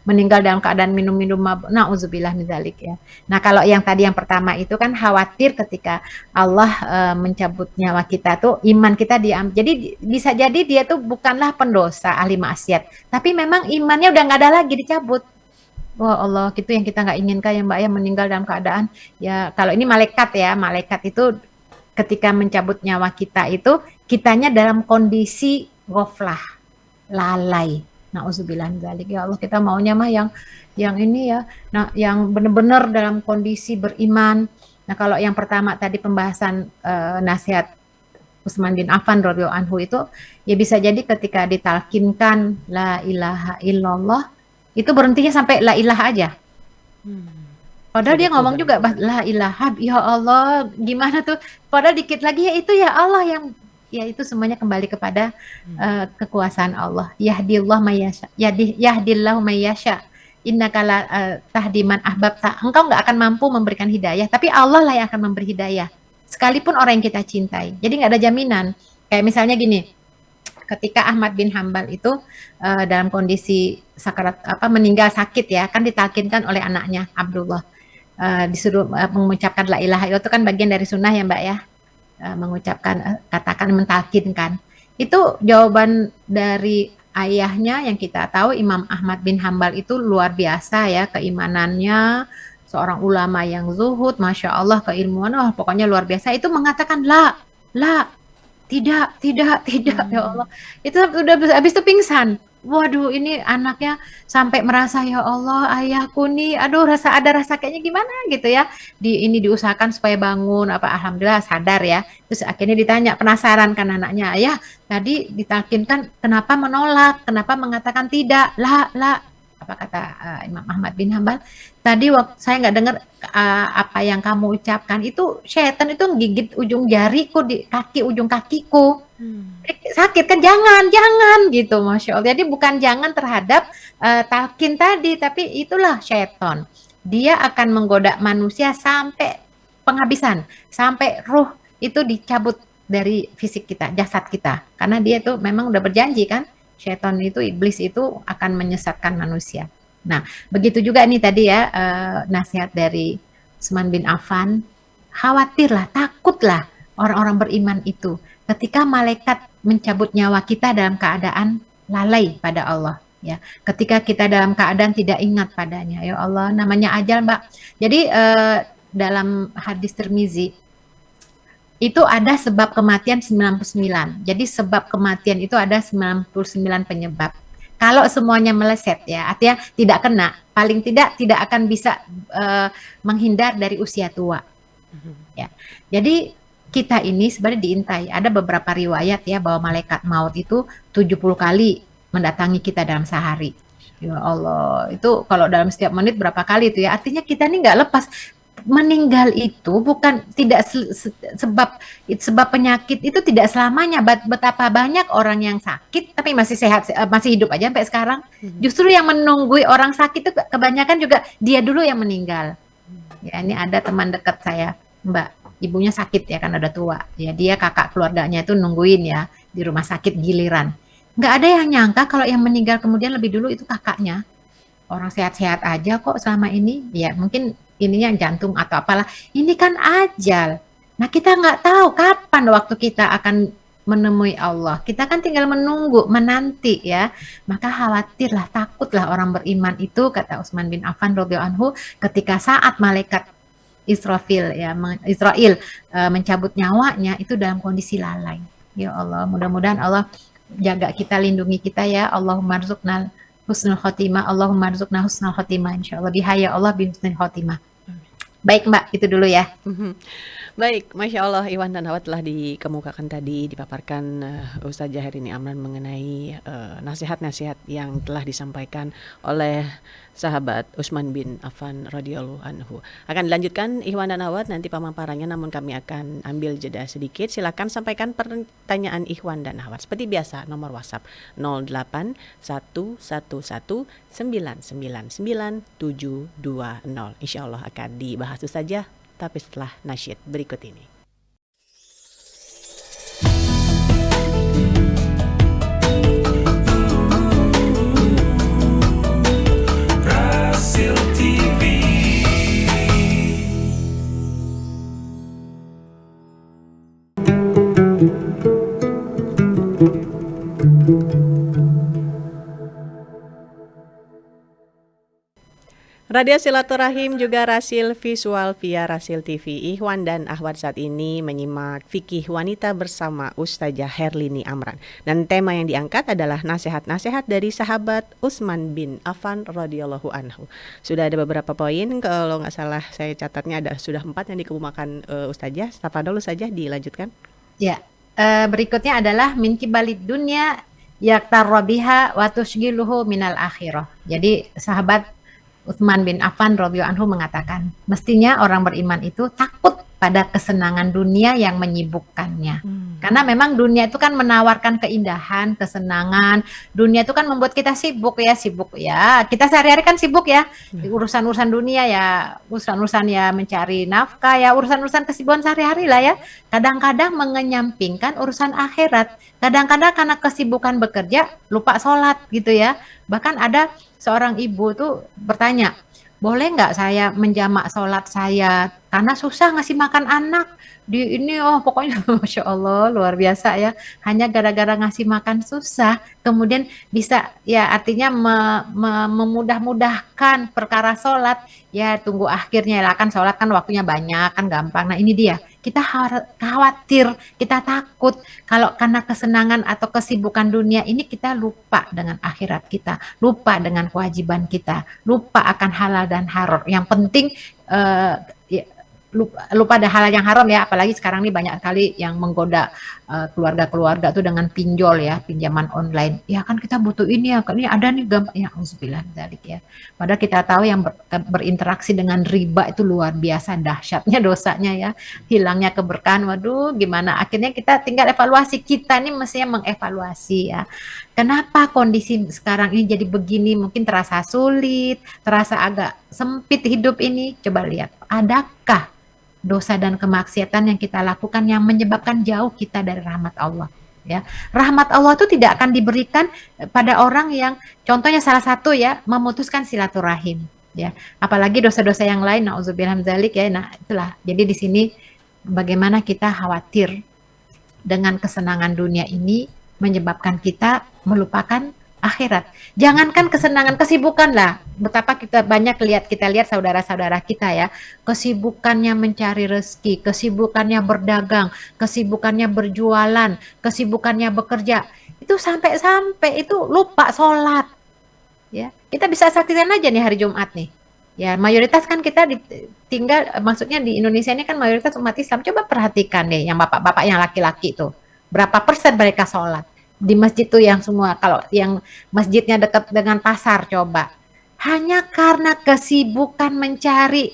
meninggal dalam keadaan minum-minum mabuk, nauzubillah min zalik ya. Nah kalau yang tadi yang pertama itu kan khawatir ketika Allah mencabut nyawa kita tuh iman kita diam. Jadi bisa jadi dia tuh bukanlah pendosa ahli maksiat, tapi memang imannya udah nggak ada lagi dicabut. Wah Allah, itu yang kita nggak inginkan ya Mbak ya, meninggal dalam keadaan ya. Kalau ini malaikat ya, malaikat itu ketika mencabut nyawa kita itu kitanya dalam kondisi ghaflah, lalai. Nauzubillah min dzalik. Ya Allah, kita maunya mah yang ini ya. Nah, yang benar-benar dalam kondisi beriman. Nah, kalau yang pertama tadi pembahasan nasihat Utsman bin Affan radhiyallahu anhu itu ya bisa jadi ketika ditalkinkan la ilaha illallah itu berhentinya sampai la ilaha aja. Padahal dia ngomong juga la ilaha, ya Allah, gimana tuh? Padahal dikit lagi ya itu ya Allah yang ya itu semuanya kembali kepada kekuasaan Allah. Yahdillahu mayyasha, yahdillahu mayyasha. Innaka la tahdiman ahbabta. Engkau nggak akan mampu memberikan hidayah, tapi Allah lah yang akan memberi hidayah. Sekalipun orang yang kita cintai. Jadi nggak ada jaminan. Kayak misalnya gini, ketika Ahmad bin Hambal itu dalam kondisi sakarat meninggal sakit ya, kan ditalkinkan oleh anaknya Abdullah. Disuruh mengucapkan la ilaha illallah, itu kan bagian dari sunnah ya Mbak ya, mengucapkan katakan mentalkinkan. Itu jawaban dari ayahnya yang kita tahu Imam Ahmad bin Hambal itu luar biasa ya keimanannya, seorang ulama yang zuhud, masya Allah keilmuan, pokoknya luar biasa. Itu mengatakan la tidak, tidak, ya Hmm. Allah. Itu udah habis itu pingsan. Waduh, ini anaknya sampai merasa ya Allah, ayahku nih, aduh ada rasa kayaknya gimana gitu ya. Ini diusahakan supaya bangun, apa alhamdulillah sadar ya. Terus akhirnya ditanya, penasaran kan anaknya, ayah tadi ditalkinkan kenapa menolak, kenapa mengatakan tidak, lah, apa kata Imam Ahmad bin Hambal, tadi waktu saya nggak dengar apa yang kamu ucapkan itu setan itu gigit ujung jariku di kaki ujung kakiku Hmm. sakit kan jangan gitu Masya Allah jadi bukan jangan terhadap talqin tadi tapi itulah setan dia akan menggoda manusia sampai penghabisan sampai ruh itu dicabut dari fisik kita jasad kita karena dia itu memang udah berjanji kan setan itu iblis itu akan menyesatkan manusia. Nah begitu juga nih tadi ya nasihat dari Utsman bin Affan, khawatirlah, takutlah orang-orang beriman itu ketika malaikat mencabut nyawa kita dalam keadaan lalai pada Allah. Ya, ketika kita dalam keadaan tidak ingat padanya, ya Allah, namanya ajal, Mbak. Jadi dalam hadis Tirmizi itu ada sebab kematian 99. Jadi sebab kematian itu ada 99 penyebab. Kalau semuanya meleset ya, artinya tidak kena, paling tidak akan bisa menghindar dari usia tua. Ya. Jadi kita ini sebenarnya diintai. Ada beberapa riwayat ya bahwa malaikat maut itu 70 kali mendatangi kita dalam sehari. Ya Allah, itu kalau dalam setiap menit berapa kali itu ya. Artinya kita ini nggak lepas meninggal itu bukan tidak sebab penyakit itu tidak selamanya. Betapa banyak orang yang sakit tapi masih sehat masih hidup aja sampai sekarang. Justru yang menunggui orang sakit itu kebanyakan juga dia dulu yang meninggal. Ya, ini ada teman dekat saya, Mbak. Ibunya sakit ya kan ada tua. Ya, dia kakak keluarganya itu nungguin ya di rumah sakit giliran. Nggak ada yang nyangka kalau yang meninggal kemudian lebih dulu itu kakaknya. Orang sehat-sehat aja kok selama ini. Ya, mungkin ininya jantung atau apalah. Ini kan ajal. Nah, kita nggak tahu kapan waktu kita akan menemui Allah. Kita kan tinggal menunggu, menanti ya. Maka khawatirlah, takutlah orang beriman itu kata Utsman bin Affan radhiyallahu anhu ketika saat malaikat Israel mencabut nyawanya itu dalam kondisi lalai. Ya Allah, mudah-mudahan Allah jaga kita, lindungi kita ya. Allahumma rzuqna husnul khotimah, Allahumma rzuqna husnul khotimah insyaallah bihaya Allah bi husnul khotimah. Baik Mbak, itu dulu ya. Baik, Masya Allah Iwan dan Hawa telah dikemukakan tadi, dipaparkan Ustazah Herini Amran mengenai nasihat-nasihat yang telah disampaikan oleh sahabat Utsman bin Affan radhiyallahu anhu. Akan dilanjutkan Iwan dan Hawa nanti pemaparannya, namun kami akan ambil jeda sedikit. Silakan sampaikan pertanyaan Iwan dan Hawa. Seperti biasa, nomor WhatsApp 08111999 720. Insya Allah akan dibahas saja tapi setelah nasyid berikut ini. Rasil TV. Radio Silaturahim juga Rasil Visual via Rasil TV. Ikhwan dan Akhwat saat ini menyimak Fikih Wanita bersama Ustazah Herlini Amran. Dan tema yang diangkat adalah nasihat-nasihat dari sahabat Utsman bin Affan radhiyallahu anhu. Sudah ada beberapa poin, kalau nggak salah saya catatnya ada sudah 4 yang dikemukakan Ustazah. Tafadhol saja dilanjutkan. Ya, berikutnya adalah min kibalid dunya yaktarrabiha wa tushgiluhu minal akhirah. Jadi sahabat Utsman bin Affan radhiyallahu anhu mengatakan, mestinya orang beriman itu takut pada kesenangan dunia yang menyibukkannya. Karena memang dunia itu kan menawarkan keindahan, kesenangan. Dunia itu kan membuat kita sibuk ya. Kita sehari-hari kan sibuk ya. Urusan-urusan dunia ya, urusan-urusan ya mencari nafkah ya, urusan-urusan kesibukan sehari-hari lah ya. Kadang-kadang mengenyampingkan urusan akhirat. Kadang-kadang karena kesibukan bekerja lupa sholat gitu ya. Bahkan ada seorang ibu tuh bertanya, boleh nggak saya menjamak sholat saya karena susah ngasih makan anak di ini pokoknya Masya Allah luar biasa ya hanya gara-gara ngasih makan susah kemudian bisa ya artinya memudah-mudahkan perkara sholat ya tunggu akhirnya lah kan sholat kan waktunya banyak kan gampang. Nah ini dia kita khawatir, kita takut kalau karena kesenangan atau kesibukan dunia ini kita lupa dengan akhirat kita, lupa dengan kewajiban kita, lupa akan halal dan haram. Yang penting eh, ya, lupa ada halal yang haram ya, apalagi sekarang ini banyak kali yang menggoda keluarga-keluarga tuh dengan pinjol ya, pinjaman online. Ya kan kita butuh ini ya, ini ada nih gampang ya, auzubillah dzalik ya. Padahal kita tahu yang berinteraksi dengan riba itu luar biasa dahsyatnya dosanya ya, hilangnya keberkahan. Waduh, gimana? Akhirnya kita tinggal evaluasi, kita nih mestinya mengevaluasi ya. Kenapa kondisi sekarang ini jadi begini? Mungkin terasa sulit, terasa agak sempit hidup ini. Coba lihat, adakah dosa dan kemaksiatan yang kita lakukan yang menyebabkan jauh kita dari rahmat Allah? Ya, rahmat Allah itu tidak akan diberikan pada orang yang, contohnya salah satu ya, memutuskan silaturahim. Ya, apalagi dosa-dosa yang lain, nauzubillah min dzalik ya. Nah, itulah. Jadi di sini bagaimana kita khawatir dengan kesenangan dunia ini menyebabkan kita melupakan akhirat. Jangankan kesenangan, kesibukan lah. Betapa kita lihat saudara-saudara kita ya, kesibukannya mencari rezeki, kesibukannya berdagang, kesibukannya berjualan, kesibukannya bekerja. Itu sampai-sampai itu lupa sholat. Ya, kita bisa saksikan aja nih hari Jumat nih. Ya, mayoritas kan kita tinggal, maksudnya di Indonesia ini kan mayoritas umat Islam. Coba perhatikan deh, yang bapak-bapak yang laki-laki itu, berapa persen mereka sholat di masjid tuh, yang semua, kalau yang masjidnya dekat dengan pasar, coba. Hanya karena kesibukan mencari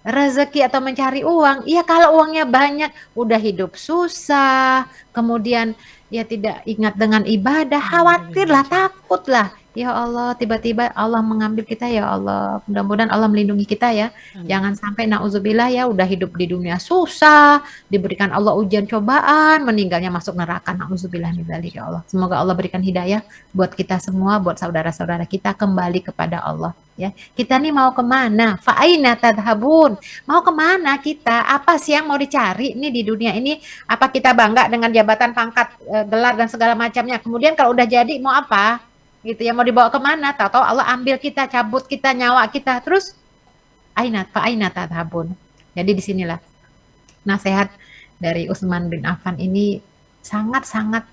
rezeki atau mencari uang. Iya, kalau uangnya banyak, udah hidup susah, kemudian ya tidak ingat dengan ibadah, khawatirlah, takutlah. Ya Allah, tiba-tiba Allah mengambil kita, ya Allah. Mudah-mudahan Allah melindungi kita ya. Amin. Jangan sampai nauzubillah ya, udah hidup di dunia susah, diberikan Allah ujian cobaan, meninggalnya masuk neraka. Nauzubillah min dzalik ya Allah. Semoga Allah berikan hidayah buat kita semua, buat saudara-saudara kita kembali kepada Allah ya. Kita nih mau kemana? Fa'aina tadhabun? Mau kemana kita? Apa sih yang mau dicari nih di dunia ini? Apa kita bangga dengan jabatan, pangkat, gelar dan segala macamnya? Kemudian kalau udah jadi mau apa? Gitu ya, mau dibawa kemana? Tahu-tahu Allah ambil kita, cabut kita, nyawa kita, terus aina tadhabun. Jadi disinilah nasihat dari Utsman bin Affan ini sangat-sangat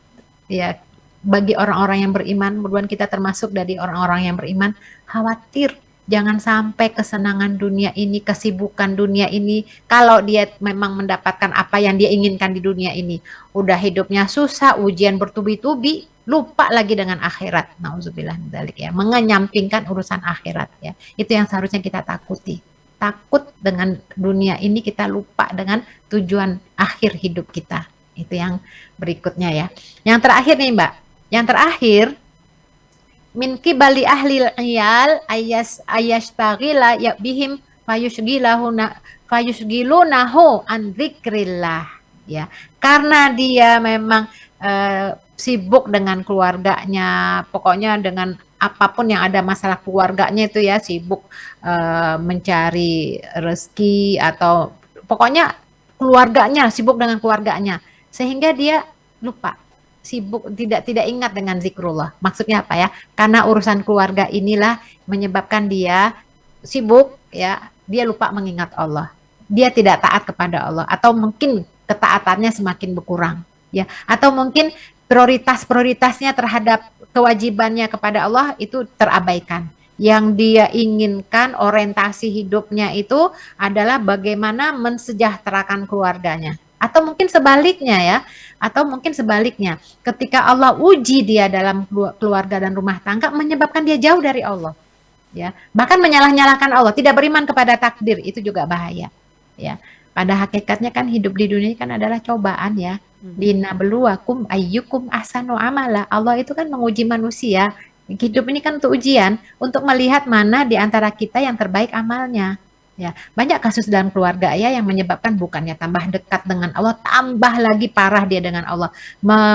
ya, bagi orang-orang yang beriman. Mudah-mudahan kita termasuk dari orang-orang yang beriman. Khawatir jangan sampai kesenangan dunia ini, kesibukan dunia ini, kalau dia memang mendapatkan apa yang dia inginkan di dunia ini, udah hidupnya susah, ujian bertubi-tubi, lupa lagi dengan akhirat. Nauzubillah min dzalik ya, mengenyampingkan urusan akhirat ya. Itu yang seharusnya kita takuti. Takut dengan dunia ini, kita lupa dengan tujuan akhir hidup kita. Itu yang berikutnya ya. Yang terakhir nih Mbak, yang terakhir, min kibali ahli iyal ayashtagila ya bihim fayusgilunahu an dzikrillah ya. Karena dia memang sibuk dengan keluarganya, pokoknya dengan apapun yang ada masalah keluarganya itu ya, sibuk mencari rezeki, atau pokoknya keluarganya, sibuk dengan keluarganya, sehingga dia lupa, sibuk, tidak ingat dengan zikrullah. Maksudnya apa ya? Karena urusan keluarga inilah menyebabkan dia sibuk ya, dia lupa mengingat Allah. Dia tidak taat kepada Allah, atau mungkin ketaatannya semakin berkurang ya, atau mungkin prioritasnya terhadap kewajibannya kepada Allah itu terabaikan. Yang dia inginkan, orientasi hidupnya itu adalah bagaimana mensejahterakan keluarganya. Atau mungkin sebaliknya ya, atau mungkin sebaliknya, ketika Allah uji dia dalam keluarga dan rumah tangga, menyebabkan dia jauh dari Allah. Ya, bahkan menyalah-nyalahkan Allah, tidak beriman kepada takdir, itu juga bahaya. Ya, pada hakikatnya kan hidup di dunia kan adalah cobaan ya. Linabluwakum ayyukum ahsanu amala. Allah itu kan menguji manusia. Hidup ini kan untuk ujian, untuk melihat mana di antara kita yang terbaik amalnya. Ya, banyak kasus dalam keluarga ya yang menyebabkan bukannya tambah dekat dengan Allah, tambah lagi parah dia dengan Allah,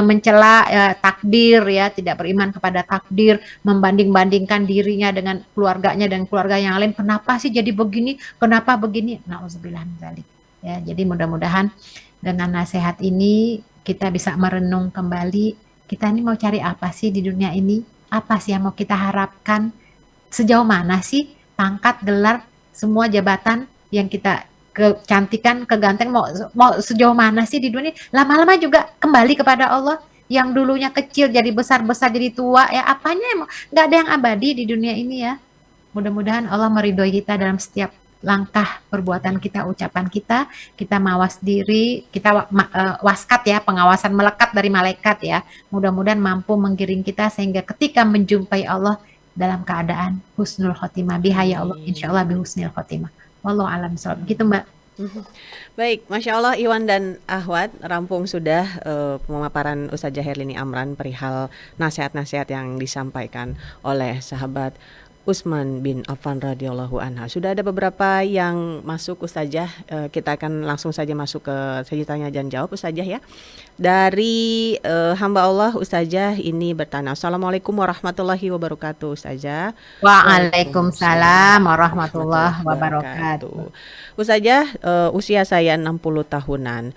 mencela takdir ya, tidak beriman kepada takdir, membanding-bandingkan dirinya dengan keluarganya dan keluarga yang lain. Kenapa sih jadi begini? Kenapa begini? Nauzubillah min dzalik. Ya, jadi mudah-mudahan dengan nasihat ini kita bisa merenung kembali, kita ini mau cari apa sih di dunia ini? Apa sih yang mau kita harapkan? Sejauh mana sih pangkat, gelar, semua jabatan yang kita kecantikan, keganteng mau sejauh mana sih di dunia? Lama-lama juga kembali kepada Allah. Yang dulunya kecil jadi besar-besar jadi tua ya apanya emang nggak ada yang abadi di dunia ini ya. Mudah-mudahan Allah meridhoi kita dalam setiap langkah perbuatan kita, ucapan kita, kita mawas diri, kita waskat ya, pengawasan melekat dari malaikat ya. Mudah-mudahan mampu menggiring kita sehingga ketika menjumpai Allah dalam keadaan husnul khotimah. Bihaya Allah, insya Allah bihusnil khotimah. Wallahu alam bishawab. Gitu Mbak. Baik, Masya Allah Iwan dan Ahwat, rampung sudah pemaparan Ustazah Herlini Amran perihal nasihat-nasihat yang disampaikan oleh sahabat Utsman bin Affan radhiyallahu anha. Sudah ada beberapa yang masuk Ustazah, kita akan langsung saja masuk ke sesi tanya dan jawab Ustazah ya. Dari hamba Allah Ustazah ini bertanya, Assalamualaikum warahmatullahi wabarakatuh Ustazah. Waalaikumsalam warahmatullahi wabarakatuh. Ustazah, usia saya 60 tahunan.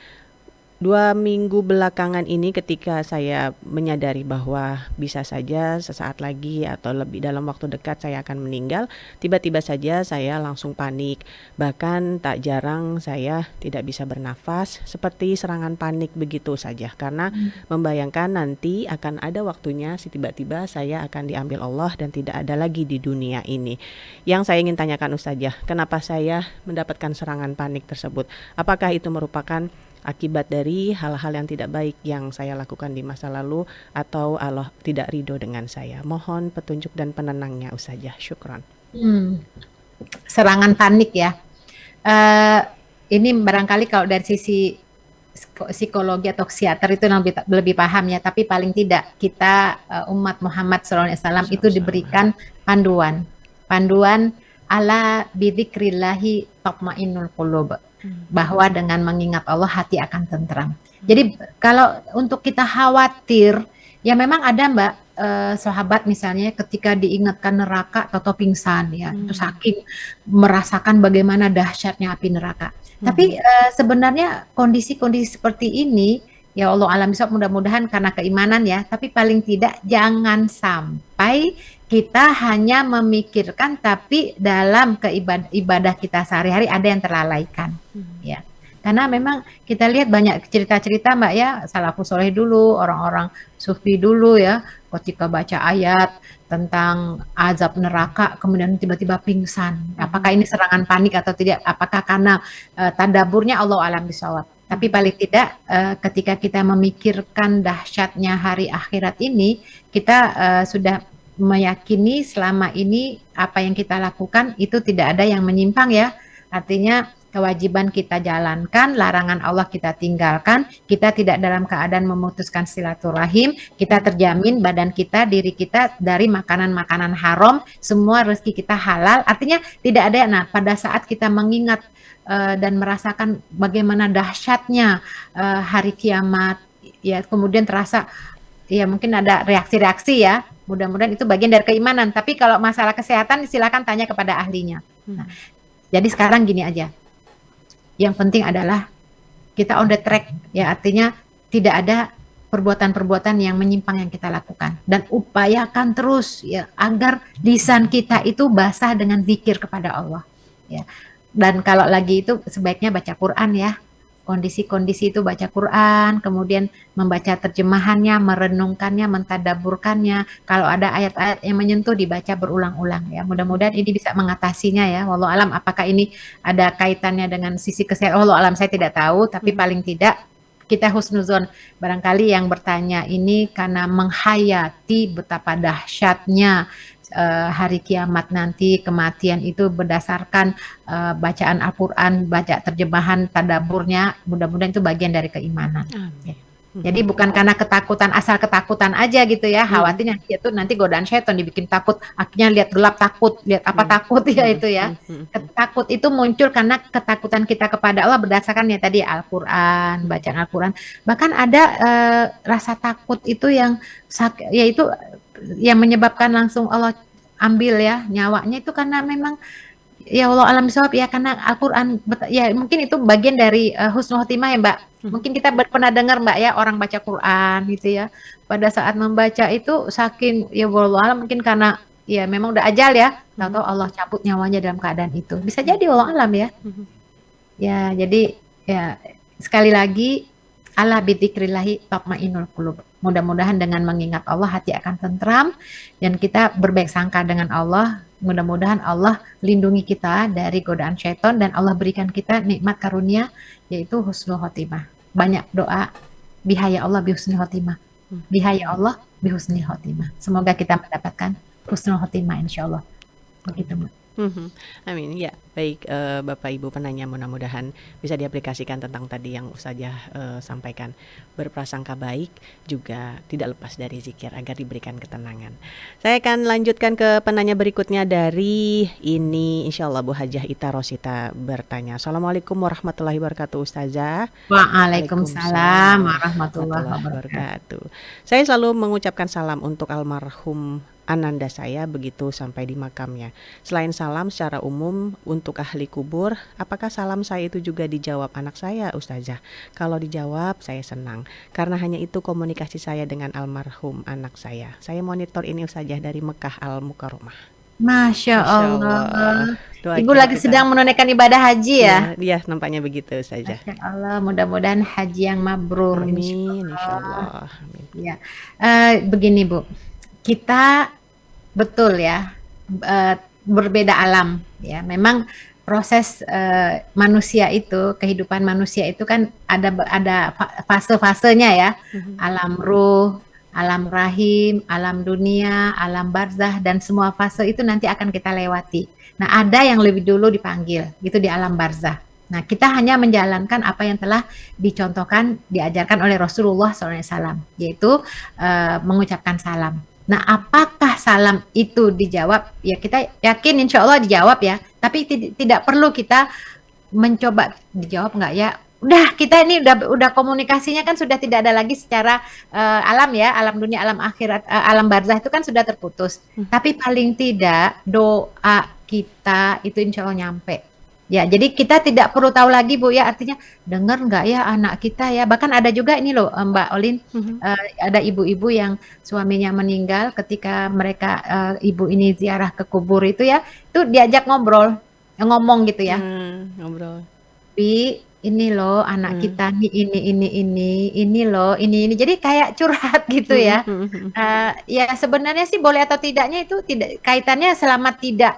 2 minggu belakangan ini ketika saya menyadari bahwa bisa saja sesaat lagi atau lebih dalam waktu dekat saya akan meninggal, tiba-tiba saja saya langsung panik. Bahkan tak jarang saya tidak bisa bernafas, seperti serangan panik begitu saja. Karena membayangkan nanti akan ada waktunya tiba-tiba saya akan diambil Allah dan tidak ada lagi di dunia ini. Yang saya ingin tanyakan Ustazah, kenapa saya mendapatkan serangan panik tersebut? Apakah itu merupakan akibat dari hal-hal yang tidak baik yang saya lakukan di masa lalu atau Allah tidak ridho dengan saya? Mohon petunjuk dan penenangnya Ustazah. Syukran. Serangan panik ya. Ini barangkali kalau dari sisi psikologi atau psikiater itu lebih paham ya, tapi paling tidak kita umat Muhammad SAW itu diberikan panduan ala bidzikrillahi tatmainnul qulub, bahwa dengan mengingat Allah hati akan tentram. Jadi kalau untuk kita khawatir, ya memang ada Mbak sahabat misalnya ketika diingatkan neraka atau pingsan ya, itu saking merasakan bagaimana dahsyatnya api neraka. Tapi sebenarnya kondisi-kondisi seperti ini ya Allah alam bisawab, mudah-mudahan karena keimanan ya, tapi paling tidak jangan sampai kita hanya memikirkan tapi dalam ibadah kita sehari-hari ada yang terlalaikan ya. Karena memang kita lihat banyak cerita-cerita Mbak ya, salafus soleh dulu, orang-orang sufi dulu ya, ketika baca ayat tentang azab neraka kemudian tiba-tiba pingsan. Apakah ini serangan panik atau tidak? Apakah karena tadaburnya Allah alam bisawab. Tapi paling tidak ketika kita memikirkan dahsyatnya hari akhirat ini, kita sudah meyakini selama ini apa yang kita lakukan itu tidak ada yang menyimpang ya. Artinya kewajiban kita jalankan, larangan Allah kita tinggalkan, kita tidak dalam keadaan memutuskan silaturahim, kita terjamin badan kita, diri kita dari makanan-makanan haram, semua rezeki kita halal. Artinya tidak ada. Nah, pada saat kita mengingat dan merasakan bagaimana dahsyatnya hari kiamat, ya kemudian terasa ya mungkin ada reaksi-reaksi ya. Mudah-mudahan itu bagian dari keimanan. Tapi kalau masalah kesehatan silakan tanya kepada ahlinya. Nah, jadi sekarang gini aja. Yang penting adalah kita on the track ya, artinya tidak ada perbuatan-perbuatan yang menyimpang yang kita lakukan, dan upayakan terus ya agar lisan kita itu basah dengan zikir kepada Allah ya. Dan kalau lagi itu sebaiknya baca Quran ya. Kondisi-kondisi itu baca Quran, kemudian membaca terjemahannya, merenungkannya, mentadaburkannya. Kalau ada ayat-ayat yang menyentuh dibaca berulang-ulang ya. Mudah-mudahan ini bisa mengatasinya ya. Wallahu alam, apakah ini ada kaitannya dengan sisi kesehatan? Wallahu alam, saya tidak tahu, tapi paling tidak kita husnuzon. Barangkali yang bertanya ini karena menghayati betapa dahsyatnya hari kiamat nanti, kematian itu berdasarkan bacaan Al-Quran, baca terjemahan, tadaburnya. Mudah-mudahan itu bagian dari keimanan. Ya. Jadi bukan karena ketakutan, asal ketakutan aja gitu ya, khawatirnya itu nanti godaan syaitan dibikin takut, akhirnya lihat gelap takut, lihat apa takut ya itu ya. Takut itu muncul karena ketakutan kita kepada Allah berdasarkan ya tadi Al-Quran, bacaan Al-Quran. Bahkan ada rasa takut itu yang yaitu yang menyebabkan langsung Allah ambil ya nyawanya, itu karena memang ya Allah alam bisawab ya, karena Al-Quran ya, mungkin itu bagian dari husnul khotimah ya Mbak. Mungkin kita pernah dengar Mbak ya, orang baca Quran gitu ya, pada saat membaca itu saking ya Allah alam, mungkin karena ya memang udah ajal ya, tahu-tahu Allah cabut nyawanya dalam keadaan itu. Bisa jadi Allah alam ya. Ya, jadi ya sekali lagi ala bidzikrillahi tatmainnul qulub. Mudah-mudahan dengan mengingat Allah hati akan tentram dan kita berbaik sangka dengan Allah. Mudah-mudahan Allah lindungi kita dari godaan syaitan dan Allah berikan kita nikmat karunia yaitu husnul khotimah. Banyak doa bihaya Allah bihusnul khotimah. Bihaya Allah bihusnul khotimah. Semoga kita mendapatkan husnul khotimah insyaallah. Begitu, Mbak. Mhm. Amin. Ya, baik Bapak Ibu penanya, mudah-mudahan bisa diaplikasikan tentang tadi yang Ustazah sampaikan. Berprasangka baik juga tidak lepas dari zikir agar diberikan ketenangan. Saya akan lanjutkan ke penanya berikutnya dari ini, insya Allah Bu Hajah Ita Rosita bertanya. Assalamualaikum warahmatullahi wabarakatuh Ustazah. Waalaikumsalam warahmatullahi warahmatullahi wabarakatuh. wabarakatuh. Saya selalu mengucapkan salam untuk almarhum Ananda saya begitu sampai di makamnya. Selain salam secara umum untuk ahli kubur, apakah salam saya itu juga dijawab anak saya, Ustazah? Kalau dijawab, saya senang. Karena hanya itu komunikasi saya dengan almarhum anak saya. Saya monitor ini Ustazah dari Mekah Al-Mukarramah. Masya Masya Allah. Allah. Doakan Ibu lagi kita. sedang menunaikan ibadah haji ya? Iya, nampaknya begitu Ustazah. Masya Allah, mudah-mudahan haji yang mabrur. Amin, insya Insyaallah. Allah. Amin. Ya, begini Bu, kita betul ya, berbeda alam ya. Memang proses manusia itu, kehidupan manusia itu kan ada fase-fasenya ya. Alam ruh, alam rahim, alam dunia, alam barzah dan semua fase itu nanti akan kita lewati. Nah, ada yang lebih dulu dipanggil, gitu di alam barzah. Nah, kita hanya menjalankan apa yang telah dicontohkan, diajarkan oleh Rasulullah SAW, yaitu mengucapkan salam. Nah, apakah salam itu dijawab? Ya, kita yakin insya Allah dijawab ya. Tapi tidak perlu kita mencoba dijawab nggak ya. Udah, kita ini udah komunikasinya kan sudah tidak ada lagi secara alam ya, alam dunia, alam akhirat, alam barzah itu kan sudah terputus. Tapi paling tidak doa kita itu insya Allah nyampe. Ya, jadi kita tidak perlu tahu lagi Bu ya, artinya dengar nggak ya anak kita ya. Bahkan ada juga ini loh Mbak Olin, ada ibu-ibu yang suaminya meninggal ketika mereka ibu ini ziarah ke kubur itu ya, itu diajak ngobrol, ngomong gitu ya. Ngobrol. Tapi ini loh anak kita nih ini loh ini. Jadi kayak curhat gitu ya. Ya sebenarnya sih boleh atau tidaknya itu tidak kaitannya selama tidak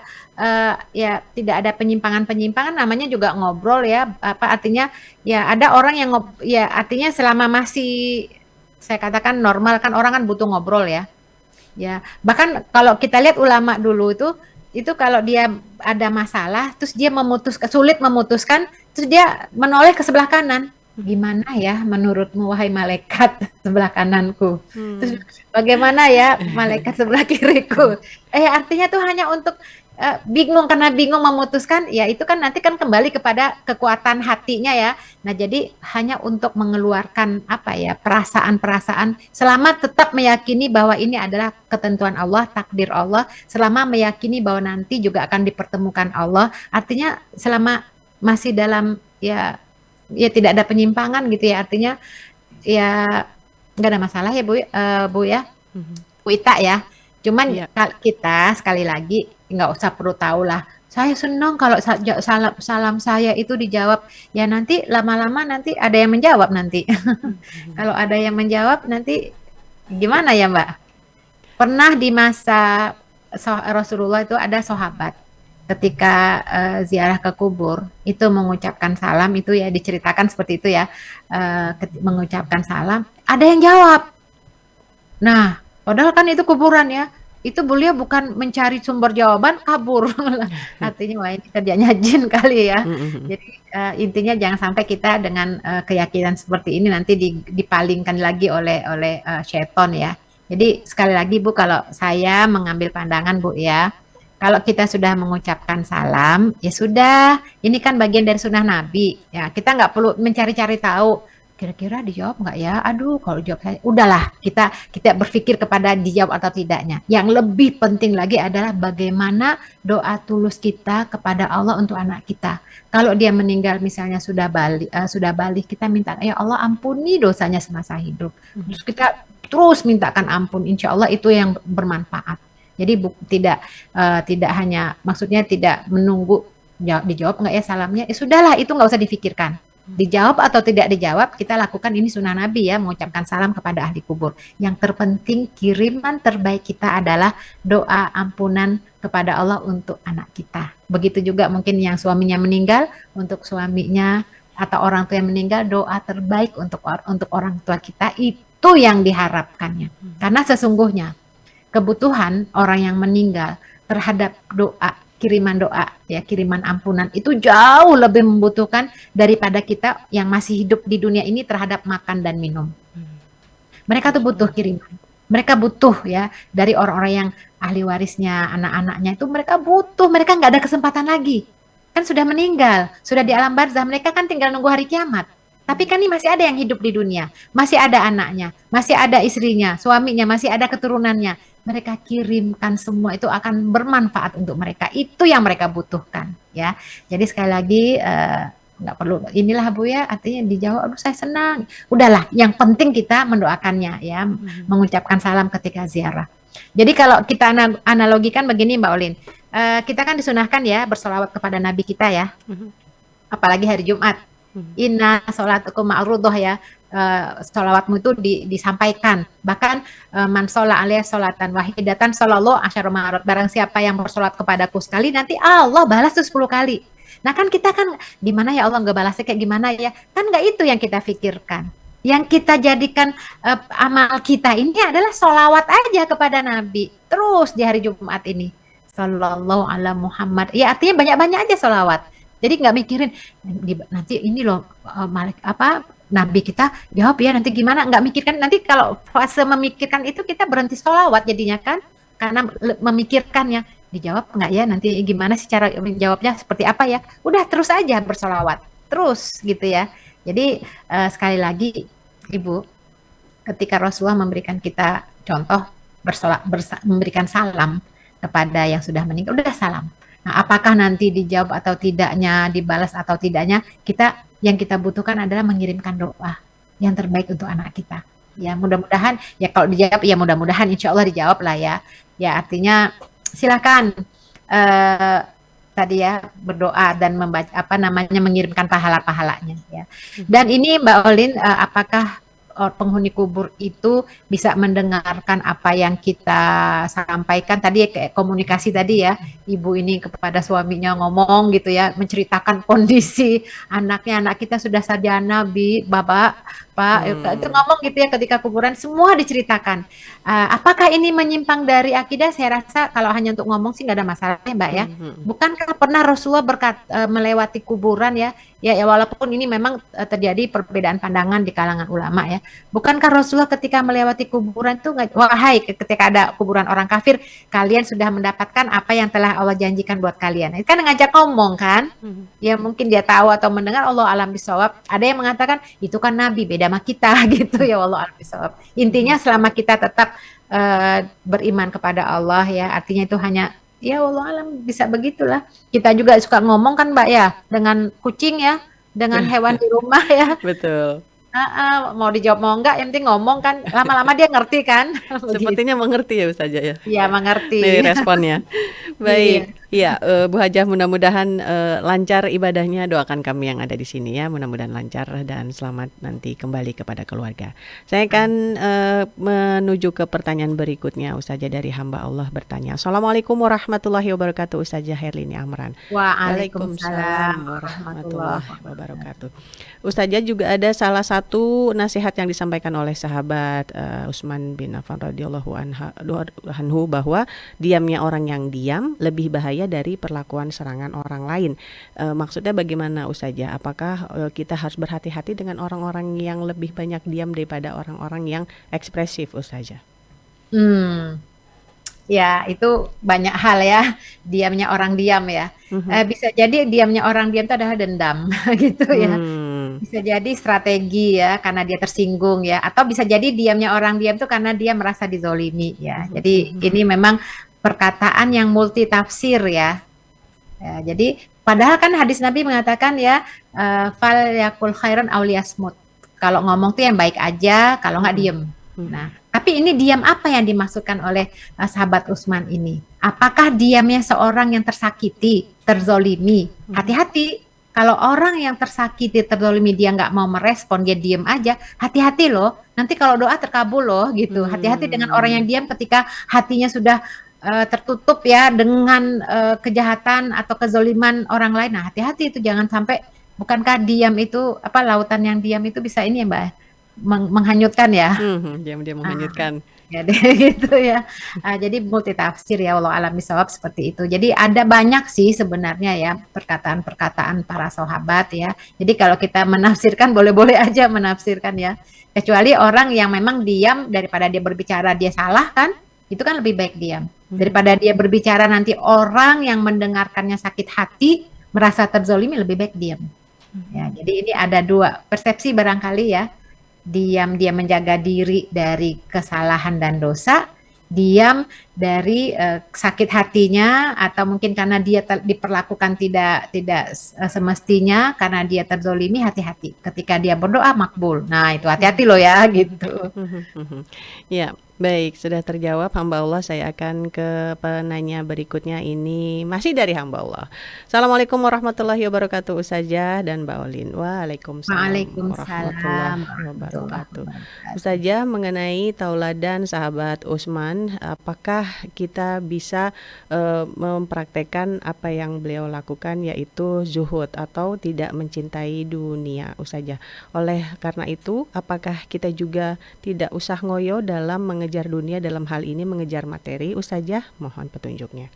ya tidak ada penyimpangan namanya juga ngobrol ya. Apa artinya ya ada orang yang ya artinya selama masih saya katakan normal kan orang kan butuh ngobrol ya. Ya, bahkan kalau kita lihat ulama dulu itu kalau dia ada masalah terus dia sulit memutuskan terus dia menoleh ke sebelah kanan. Gimana ya menurutmu wahai malaikat sebelah kananku? Terus bagaimana ya malaikat sebelah kiriku? Artinya tuh hanya untuk bingung karena bingung memutuskan, ya itu kan nanti kan kembali kepada kekuatan hatinya ya. Nah, jadi hanya untuk mengeluarkan apa ya perasaan-perasaan selama tetap meyakini bahwa ini adalah ketentuan Allah, takdir Allah, selama meyakini bahwa nanti juga akan dipertemukan Allah. Artinya selama masih dalam ya tidak ada penyimpangan gitu ya. Artinya ya nggak ada masalah ya Bu ya. Bu Ita ya. Cuman kita sekali lagi nggak usah perlu tahu lah. Saya senang kalau salam saya itu dijawab. Ya nanti lama-lama nanti ada yang menjawab nanti. Kalau ada yang menjawab nanti gimana ya Mbak? Pernah di masa Rasulullah itu ada sahabat ketika ziarah ke kubur itu mengucapkan salam itu ya diceritakan seperti itu ya mengucapkan salam ada yang jawab. Nah padahal kan itu kuburan ya. Itu beliau bukan mencari sumber jawaban, kabur. Artinya wah ini kerjanya jin kali ya. Jadi intinya jangan sampai kita dengan keyakinan seperti ini nanti dipalingkan lagi oleh syaiton ya. Jadi sekali lagi Bu, kalau saya mengambil pandangan Bu ya, kalau kita sudah mengucapkan salam, ya sudah, ini kan bagian dari sunnah Nabi. Ya kita nggak perlu mencari-cari tahu. Kira-kira dijawab nggak ya? Aduh, kalau jawab saya, udahlah kita berpikir kepada dijawab atau tidaknya. Yang lebih penting lagi adalah bagaimana doa tulus kita kepada Allah untuk anak kita. Kalau dia meninggal misalnya sudah balik, kita minta ya Allah ampuni dosanya semasa hidup. Terus kita terus mintakan ampun, insya Allah itu yang bermanfaat. Jadi tidak hanya maksudnya tidak menunggu dijawab nggak ya salamnya? Sudahlah, itu nggak usah difikirkan. Dijawab atau tidak dijawab, kita lakukan ini sunnah Nabi ya, mengucapkan salam kepada ahli kubur. Yang terpenting kiriman terbaik kita adalah doa ampunan kepada Allah untuk anak kita. Begitu juga mungkin yang suaminya meninggal, untuk suaminya atau orang tua yang meninggal, doa terbaik untuk orang tua kita itu yang diharapkannya. Karena sesungguhnya kebutuhan orang yang meninggal terhadap doa, kiriman doa, ya kiriman ampunan itu jauh lebih membutuhkan daripada kita yang masih hidup di dunia ini terhadap makan dan minum. Mereka tuh butuh kiriman. Mereka butuh ya dari orang-orang yang ahli warisnya, anak-anaknya itu mereka butuh. Mereka nggak ada kesempatan lagi. Kan sudah meninggal, sudah di alam barzah. Mereka kan tinggal nunggu hari kiamat. Tapi kan ini masih ada yang hidup di dunia, masih ada anaknya, masih ada istrinya, suaminya, masih ada keturunannya. Mereka kirimkan semua itu akan bermanfaat untuk mereka. Itu yang mereka butuhkan, ya. Jadi sekali lagi nggak perlu inilah Bu ya, artinya dijawab, aduh saya senang. Udahlah, yang penting kita mendoakannya ya, mengucapkan salam ketika ziarah. Jadi kalau kita analogikan begini Mbak Olin, kita kan disunahkan ya bersolawat kepada Nabi kita ya, apalagi hari Jumat. Inna sholatukum ma'rudoh ya, sholawatmu itu disampaikan. Bahkan man sholla alaihi sholatan wahidatan shollallahu asyara marot. Barang siapa yang bersolat kepadaku sekali, nanti Allah balas tuh 10 kali. Nah kan kita kan gimana ya Allah nggak balasnya kayak gimana ya? Kan nggak itu yang kita pikirkan. Yang kita jadikan amal kita ini adalah sholawat aja kepada Nabi. Terus di hari Jumat ini. Sallallahu ala Muhammad. Ya artinya banyak-banyak aja sholawat. Jadi nggak mikirin nanti ini loh Nabi kita jawab ya nanti gimana, nggak mikirkan. Nanti kalau fase memikirkan itu kita berhenti sholawat jadinya kan, karena memikirkannya dijawab nggak ya nanti gimana sih cara menjawabnya seperti apa ya, udah terus aja bersolawat terus gitu ya. Jadi sekali lagi Ibu, ketika Rasulullah memberikan kita contoh memberikan salam kepada yang sudah meninggal, udah salam. Nah, apakah nanti dijawab atau tidaknya, dibalas atau tidaknya, yang kita butuhkan adalah mengirimkan doa yang terbaik untuk anak kita. Ya, mudah-mudahan ya kalau dijawab ya mudah-mudahan insya Allah dijawab lah ya. Ya, artinya silakan tadi ya berdoa dan membaca mengirimkan pahala-pahalanya ya. Dan ini Mbak Olin, apakah penghuni kubur itu bisa mendengarkan apa yang kita sampaikan tadi, kayak komunikasi tadi ya, ibu ini kepada suaminya ngomong gitu ya, menceritakan kondisi anaknya, anak kita sudah sarjana Bapak Pak, itu ngomong gitu ya ketika kuburan, semua diceritakan. Apakah ini menyimpang dari akidah? Saya rasa kalau hanya untuk ngomong sih nggak ada masalah ya Mbak ya. Bukankah pernah Rasulullah melewati kuburan ya walaupun ini memang terjadi perbedaan pandangan di kalangan ulama ya. Bukankah Rasulullah ketika melewati kuburan itu, wahai ketika ada kuburan orang kafir, kalian sudah mendapatkan apa yang telah Allah janjikan buat kalian. Itu kan ngajak ngomong kan? Ya mungkin dia tahu atau mendengar, Allah alam bisawab. Ada yang mengatakan itu kan Nabi, beda sama kita gitu ya, Allah alam bisawab. Intinya selama kita tetap beriman kepada Allah ya, artinya itu hanya ya Allah alam, bisa begitulah. Kita juga suka ngomong kan Mbak ya, dengan kucing ya, dengan hewan di rumah ya. Betul. Mau dijawab mau enggak, yang penting ngomong kan, lama-lama dia ngerti kan. Sepertinya mengerti ya Ustazah ya. Iya mengerti. Nih responnya. Baik, iya Bu Hajah, mudah-mudahan lancar ibadahnya. Doakan kami yang ada di sini ya, mudah-mudahan lancar dan selamat nanti kembali kepada keluarga. Saya akan menuju ke pertanyaan berikutnya. Ustazah dari hamba Allah bertanya, Assalamualaikum warahmatullahi wabarakatuh, Ustazah Herlini Amran. Waalaikumsalam warahmatullahi wabarakatuh. Ustazah, juga ada salah satu nasihat yang disampaikan oleh sahabat Utsman bin Affan radhiyallahu anhu bahwa diamnya orang yang diam lebih bahaya dari perlakuan serangan orang lain. Maksudnya bagaimana Ustazah? Apakah kita harus berhati-hati dengan orang-orang yang lebih banyak diam daripada orang-orang yang ekspresif Ustazah? Ya, itu banyak hal ya, diamnya orang diam ya. Bisa jadi diamnya orang diam itu adalah dendam gitu ya. Bisa jadi strategi ya, karena dia tersinggung ya. Atau bisa jadi diamnya orang diam itu karena dia merasa dizolimi ya. Jadi ini memang perkataan yang multi tafsir ya. Jadi padahal kan hadis Nabi mengatakan ya, fal yakul khairan aw liyasmut. Kalau ngomong tuh yang baik aja, kalau nggak diem. Nah, Tapi ini diam apa yang dimaksudkan oleh sahabat Utsman ini? Apakah diamnya seorang yang tersakiti, terzolimi? Hati-hati. Kalau orang yang tersakiti, terzolimi, dia nggak mau merespon, dia diam aja. Hati-hati loh. Nanti kalau doa terkabul loh gitu. Hati-hati dengan orang yang diam ketika hatinya sudah tertutup ya dengan kejahatan atau kezoliman orang lain. Nah, hati-hati itu jangan sampai. Bukankah diam itu apa lautan yang diam itu bisa ini ya Mbak? Menghanyutkan ya. Diam-diam Ah, menghanyutkan. ya deh gitu ya. Jadi multitafsir ya Allah alam bisawab seperti itu. Jadi ada banyak sih sebenarnya ya perkataan-perkataan para sahabat ya. Jadi kalau kita menafsirkan boleh-boleh aja menafsirkan ya. Kecuali orang yang memang diam daripada dia berbicara dia salah kan, itu kan lebih baik diam. Daripada dia berbicara nanti orang yang mendengarkannya sakit hati, merasa terzolimi lebih baik diam. Ya, jadi ini ada dua persepsi barangkali ya. Diam dia menjaga diri dari kesalahan dan dosa, diam dari sakit hatinya atau mungkin karena dia diperlakukan tidak tidak semestinya karena dia terzolimi, hati-hati. Ketika dia berdoa makbul. Nah, itu hati-hati loh ya gitu. Ya, baik, sudah terjawab hamba Allah. Saya akan ke penanya berikutnya, ini masih dari hamba Allah. Assalamualaikum warahmatullahi wabarakatuh Ustazah dan Mbak Olin. Waalaikumsalam Waalaikumsalam warahmatullahi warahmatullahi wabarakatuh. wabarakatuh. Ustazah, mengenai tauladan sahabat Utsman, apakah kita bisa mempraktekkan apa yang beliau lakukan, yaitu zuhud atau tidak mencintai dunia, Ustazah? Oleh karena itu, apakah kita juga tidak usah ngoyo dalam mengejar dunia, dalam hal ini mengejar materi, Ustazah? Mohon petunjuknya.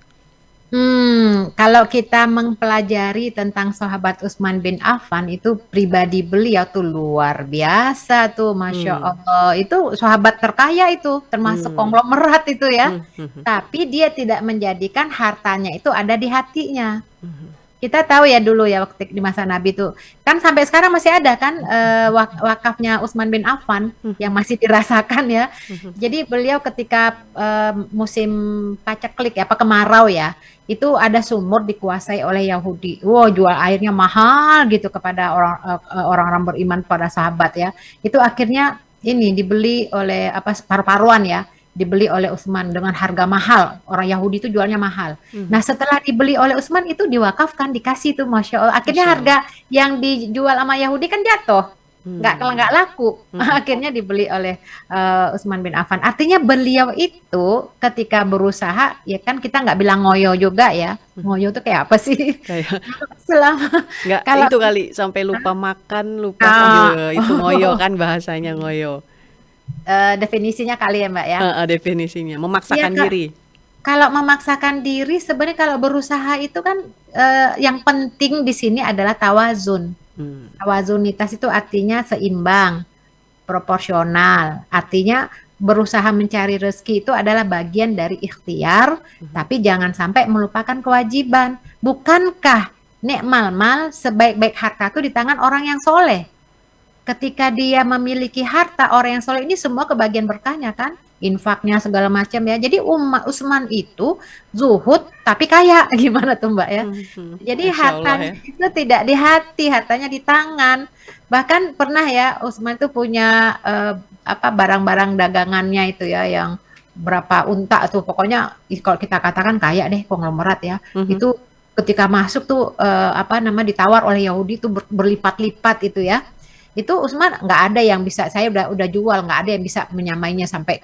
Kalau kita mempelajari tentang sahabat Utsman bin Affan itu pribadi beliau tuh luar biasa tuh, Masya Hmm. Allah. Itu sahabat terkaya itu, termasuk Hmm. konglomerat itu ya. Hmm. Hmm. Tapi dia tidak menjadikan hartanya itu ada di hatinya. Hmm. Kita tahu ya dulu ya waktu di masa Nabi itu kan sampai sekarang masih ada kan wakafnya Utsman bin Affan yang masih dirasakan ya. Jadi beliau ketika musim paceklik ya apa kemarau ya itu ada sumur dikuasai oleh Yahudi. Wow, jual airnya mahal gitu kepada orang-orang beriman pada sahabat ya. Itu akhirnya ini dibeli oleh apa paru-paruan ya, dibeli oleh Utsman dengan harga mahal. Orang Yahudi itu jualnya mahal. Nah, setelah dibeli oleh Utsman itu diwakafkan, dikasih tuh, Masya Allah. Akhirnya Masya harga Allah. yang dijual sama Yahudi kan jatuh, nggak Hmm. laku. Akhirnya dibeli oleh Utsman bin Affan. Artinya beliau itu ketika berusaha, ya kan kita nggak bilang ngoyo juga ya. Ngoyo itu kayak apa sih? Kayak Selama nggak kalau itu kali, sampai lupa makan, lupa ah, itu ngoyo kan, bahasanya ngoyo. definisinya kali ya Mbak ya. Definisinya Iya memaksakan Kak, diri. kalau memaksakan diri sebenarnya kalau berusaha itu kan yang penting di sini adalah tawazun. Hmm. Tawazunitas itu artinya seimbang, proporsional. Artinya berusaha mencari rezeki itu adalah bagian dari ikhtiar, tapi jangan sampai melupakan kewajiban. Bukankah nikmal mal sebaik-baik harta itu di tangan orang yang soleh? Ketika dia memiliki harta orang yang soleh ini semua kebagian berkahnya kan, infaknya segala macam ya. Jadi Utsman itu zuhud tapi kaya gimana tuh Mbak ya. Jadi Masya Allah ya. hartanya itu tidak di hati, hartanya di tangan. Bahkan pernah ya Utsman itu punya apa barang-barang dagangannya itu ya yang berapa unta tuh pokoknya kalau kita katakan kaya deh konglomerat ya. Mhm. Itu ketika masuk tuh apa nama ditawar oleh Yahudi itu berlipat-lipat itu ya. Itu Utsman nggak ada yang bisa, saya udah jual nggak ada yang bisa menyamainya sampai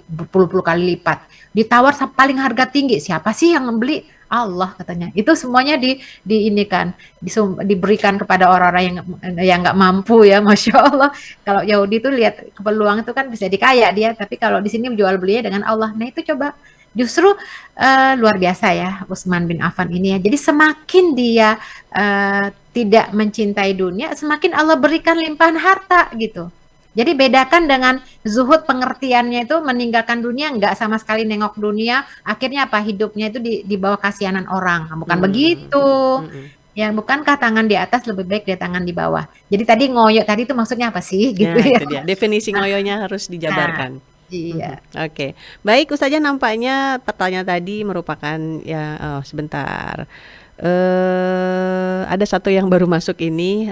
berpuluh-puluh kali lipat. Ditawar paling harga tinggi, siapa sih yang membeli? Allah katanya. Itu semuanya di ini kan diberikan kepada orang-orang yang nggak mampu ya, Masya Allah. Kalau Yahudi itu lihat peluang itu kan bisa dikaya dia, tapi kalau di sini jual belinya dengan Allah. Nah itu coba justru luar biasa ya Utsman bin Affan ini ya. Jadi semakin dia tidak mencintai dunia, semakin Allah berikan limpahan harta gitu. Jadi bedakan dengan zuhud pengertiannya itu meninggalkan dunia, nggak sama sekali nengok dunia, akhirnya apa hidupnya itu di bawah kasihanan orang. Nah, bukan Hmm. begitu. Mm-mm. Ya, bukankah tangan di atas lebih baik dari tangan di bawah? Jadi tadi ngoyo tadi itu maksudnya apa sih gitu Nah, ya. itu dia. Definisi ngoyonya harus Nah, dijabarkan. Mhm. iya. Oke. Baik, Ustazah, nampaknya pertanyaan tadi merupakan ya, sebentar. Ada satu yang baru masuk ini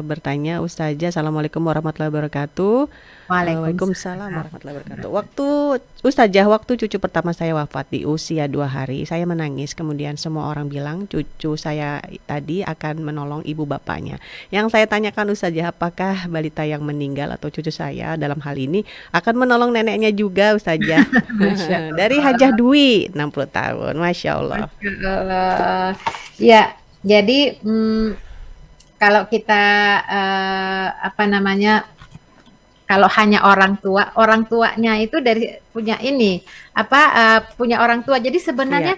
bertanya, Ustazah, Assalamualaikum warahmatullahi wabarakatuh. Waalaikumsalam Waalaikumsalam. warahmatullahi wabarakatuh. Waktu cucu pertama saya wafat di usia 2 hari, saya menangis. Kemudian semua orang bilang cucu saya tadi akan menolong ibu bapaknya. Yang saya tanyakan Ustazah, apakah balita yang meninggal atau cucu saya dalam hal ini akan menolong neneknya juga Ustazah? Masya Dari Hajah Dwi, 60 tahun, Masya Allah. Allah. Ya, jadi kalau kita apa namanya, kalau hanya orang tuanya itu dari punya ini apa punya orang tua. Jadi Iya, sebenarnya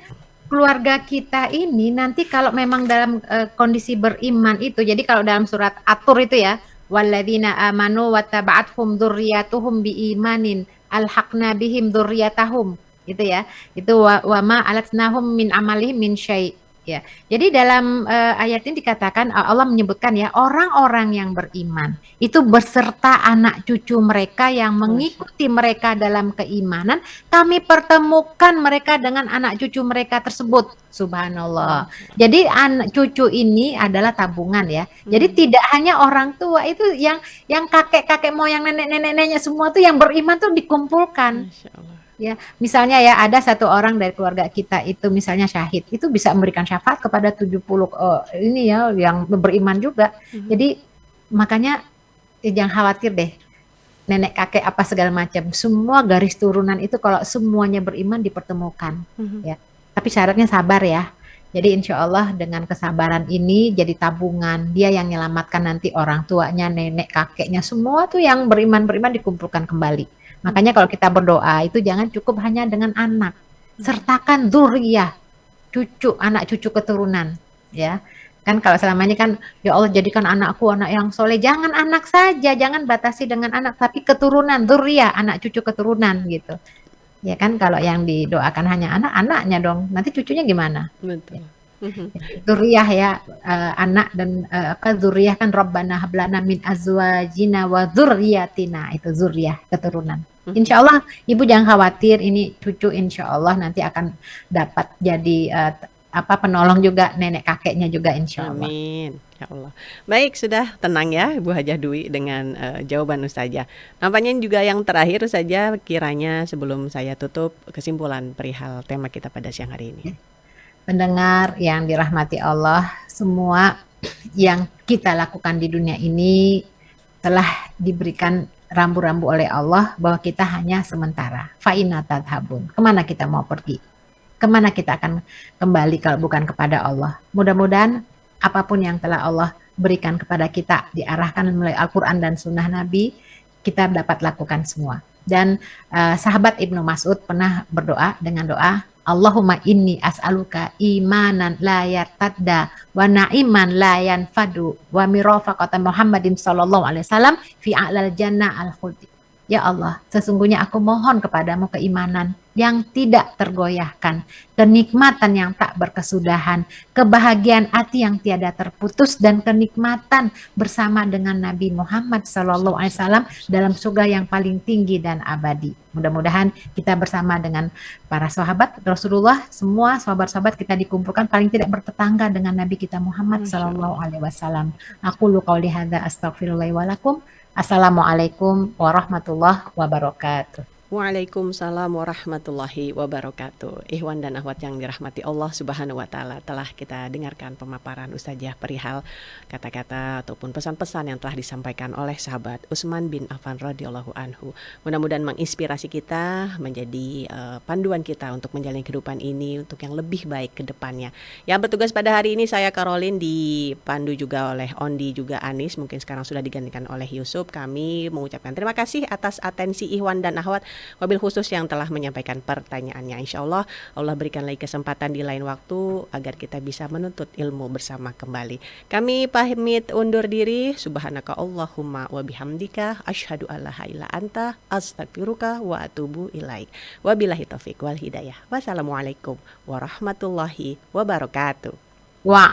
keluarga kita ini nanti kalau memang dalam kondisi beriman itu, jadi kalau dalam surat At-Tur itu ya, walladzina amanu wattaba'athum dzurriyyatuhum biimanin alhaqna bihim dzurriyyatahum, itu ya. Itu wa ma alatnahum min amalihim min syai'. Ya. Jadi dalam ayat ini dikatakan Allah menyebutkan ya orang-orang yang beriman itu beserta anak cucu mereka yang Masya mengikuti mereka dalam keimanan, kami pertemukan mereka dengan anak cucu mereka tersebut. Subhanallah. Allah. Jadi anak cucu ini adalah tabungan ya. Jadi Mhm. tidak hanya orang tua itu yang kakek-kakek moyang nenek-neneknya semua tuh yang beriman tuh dikumpulkan. Masya Allah. Ya, misalnya ya ada satu orang dari keluarga kita itu misalnya syahid, itu bisa memberikan syafaat kepada 70 ini ya yang beriman juga. Mhm. Jadi makanya jangan khawatir deh nenek kakek apa segala macam. Semua garis turunan itu kalau semuanya beriman dipertemukan Mhm. ya. Tapi syaratnya sabar ya. Jadi insya Allah dengan kesabaran ini jadi tabungan dia yang menyelamatkan nanti orang tuanya, nenek kakeknya semua tuh yang beriman dikumpulkan kembali. Makanya kalau kita berdoa itu jangan cukup hanya dengan anak, sertakan dzurriyyah, cucu, anak cucu keturunan, ya. Kan kalau selama ini kan ya Allah jadikan anakku anak yang soleh, jangan anak saja, jangan batasi dengan anak, tapi keturunan, dzurriyyah, anak cucu keturunan gitu. Ya kan kalau yang didoakan hanya anak-anaknya dong, nanti cucunya gimana? Betul. Mhm. Dzurriyyah ya, anak dan apa dzurriyyah kan Rabbana hablana min azwajina wa dzurriyyatina, itu dzurriyyah keturunan. Mhm. Insya Allah ibu jangan khawatir, ini cucu insya Allah nanti akan dapat jadi apa penolong juga nenek kakeknya juga insya Allah. Amin, ya Allah. Baik, sudah tenang ya Ibu Hajah Dwi dengan jawaban Ustazah. Nampaknya juga yang terakhir Ustazah, kiranya sebelum saya tutup kesimpulan perihal tema kita pada siang hari ini. Pendengar yang dirahmati Allah, semua yang kita lakukan di dunia ini telah diberikan rambu-rambu oleh Allah bahwa kita hanya sementara. Fa'ina tadhabun. Kemana kita mau pergi? Kemana kita akan kembali kalau bukan kepada Allah? Mudah-mudahan apapun yang telah Allah berikan kepada kita diarahkan melalui Al-Quran dan Sunnah Nabi, kita dapat lakukan semua. Dan sahabat Ibnu Mas'ud pernah berdoa dengan doa, Allahumma inni as'aluka imanan la yartadda wa na'iman la yanfadu wa mirafaqata Muhammadin sallallahu alaihi wasallam fi a'lal jannah al-khuldi. Ya Allah, sesungguhnya aku mohon kepadamu keimanan yang tidak tergoyahkan, kenikmatan yang tak berkesudahan, kebahagiaan hati yang tiada terputus, dan kenikmatan bersama dengan Nabi Muhammad SAW dalam surga yang paling tinggi dan abadi. Mudah-mudahan kita bersama dengan para sahabat Rasulullah, semua sahabat-sahabat kita dikumpulkan paling tidak bertetangga dengan Nabi kita Muhammad Masya Allah. SAW. Aku lu qauli hadza astaghfirullahi wa lakum. Assalamualaikum warahmatullahi wabarakatuh. Waalaikumsalam warahmatullahi wabarakatuh. Ikhwan dan akhwat yang dirahmati Allah Subhanahu wa taala, telah kita dengarkan pemaparan Ustazah perihal kata-kata ataupun pesan-pesan yang telah disampaikan oleh sahabat Utsman bin Affan radhiyallahu anhu. Mudah-mudahan menginspirasi kita, menjadi panduan kita untuk menjalani kehidupan ini untuk yang lebih baik ke depannya. Yang bertugas pada hari ini saya Caroline, dipandu juga oleh Ondi juga Anis, mungkin sekarang sudah digantikan oleh Yusuf. Kami mengucapkan terima kasih atas atensi Ikhwan dan akhwat, wabil khusus yang telah menyampaikan pertanyaannya. Insya Allah Allah berikan lagi kesempatan di lain waktu agar kita bisa menuntut ilmu bersama kembali. Kami pamit undur diri. Subhanaka Allahumma wa bihamdika asyhadu alla ilaha illa anta astaghfiruka wa atubu ilaik. Wabillahi taufik wal hidayah. Wassalamualaikum warahmatullahi wabarakatuh. Wah.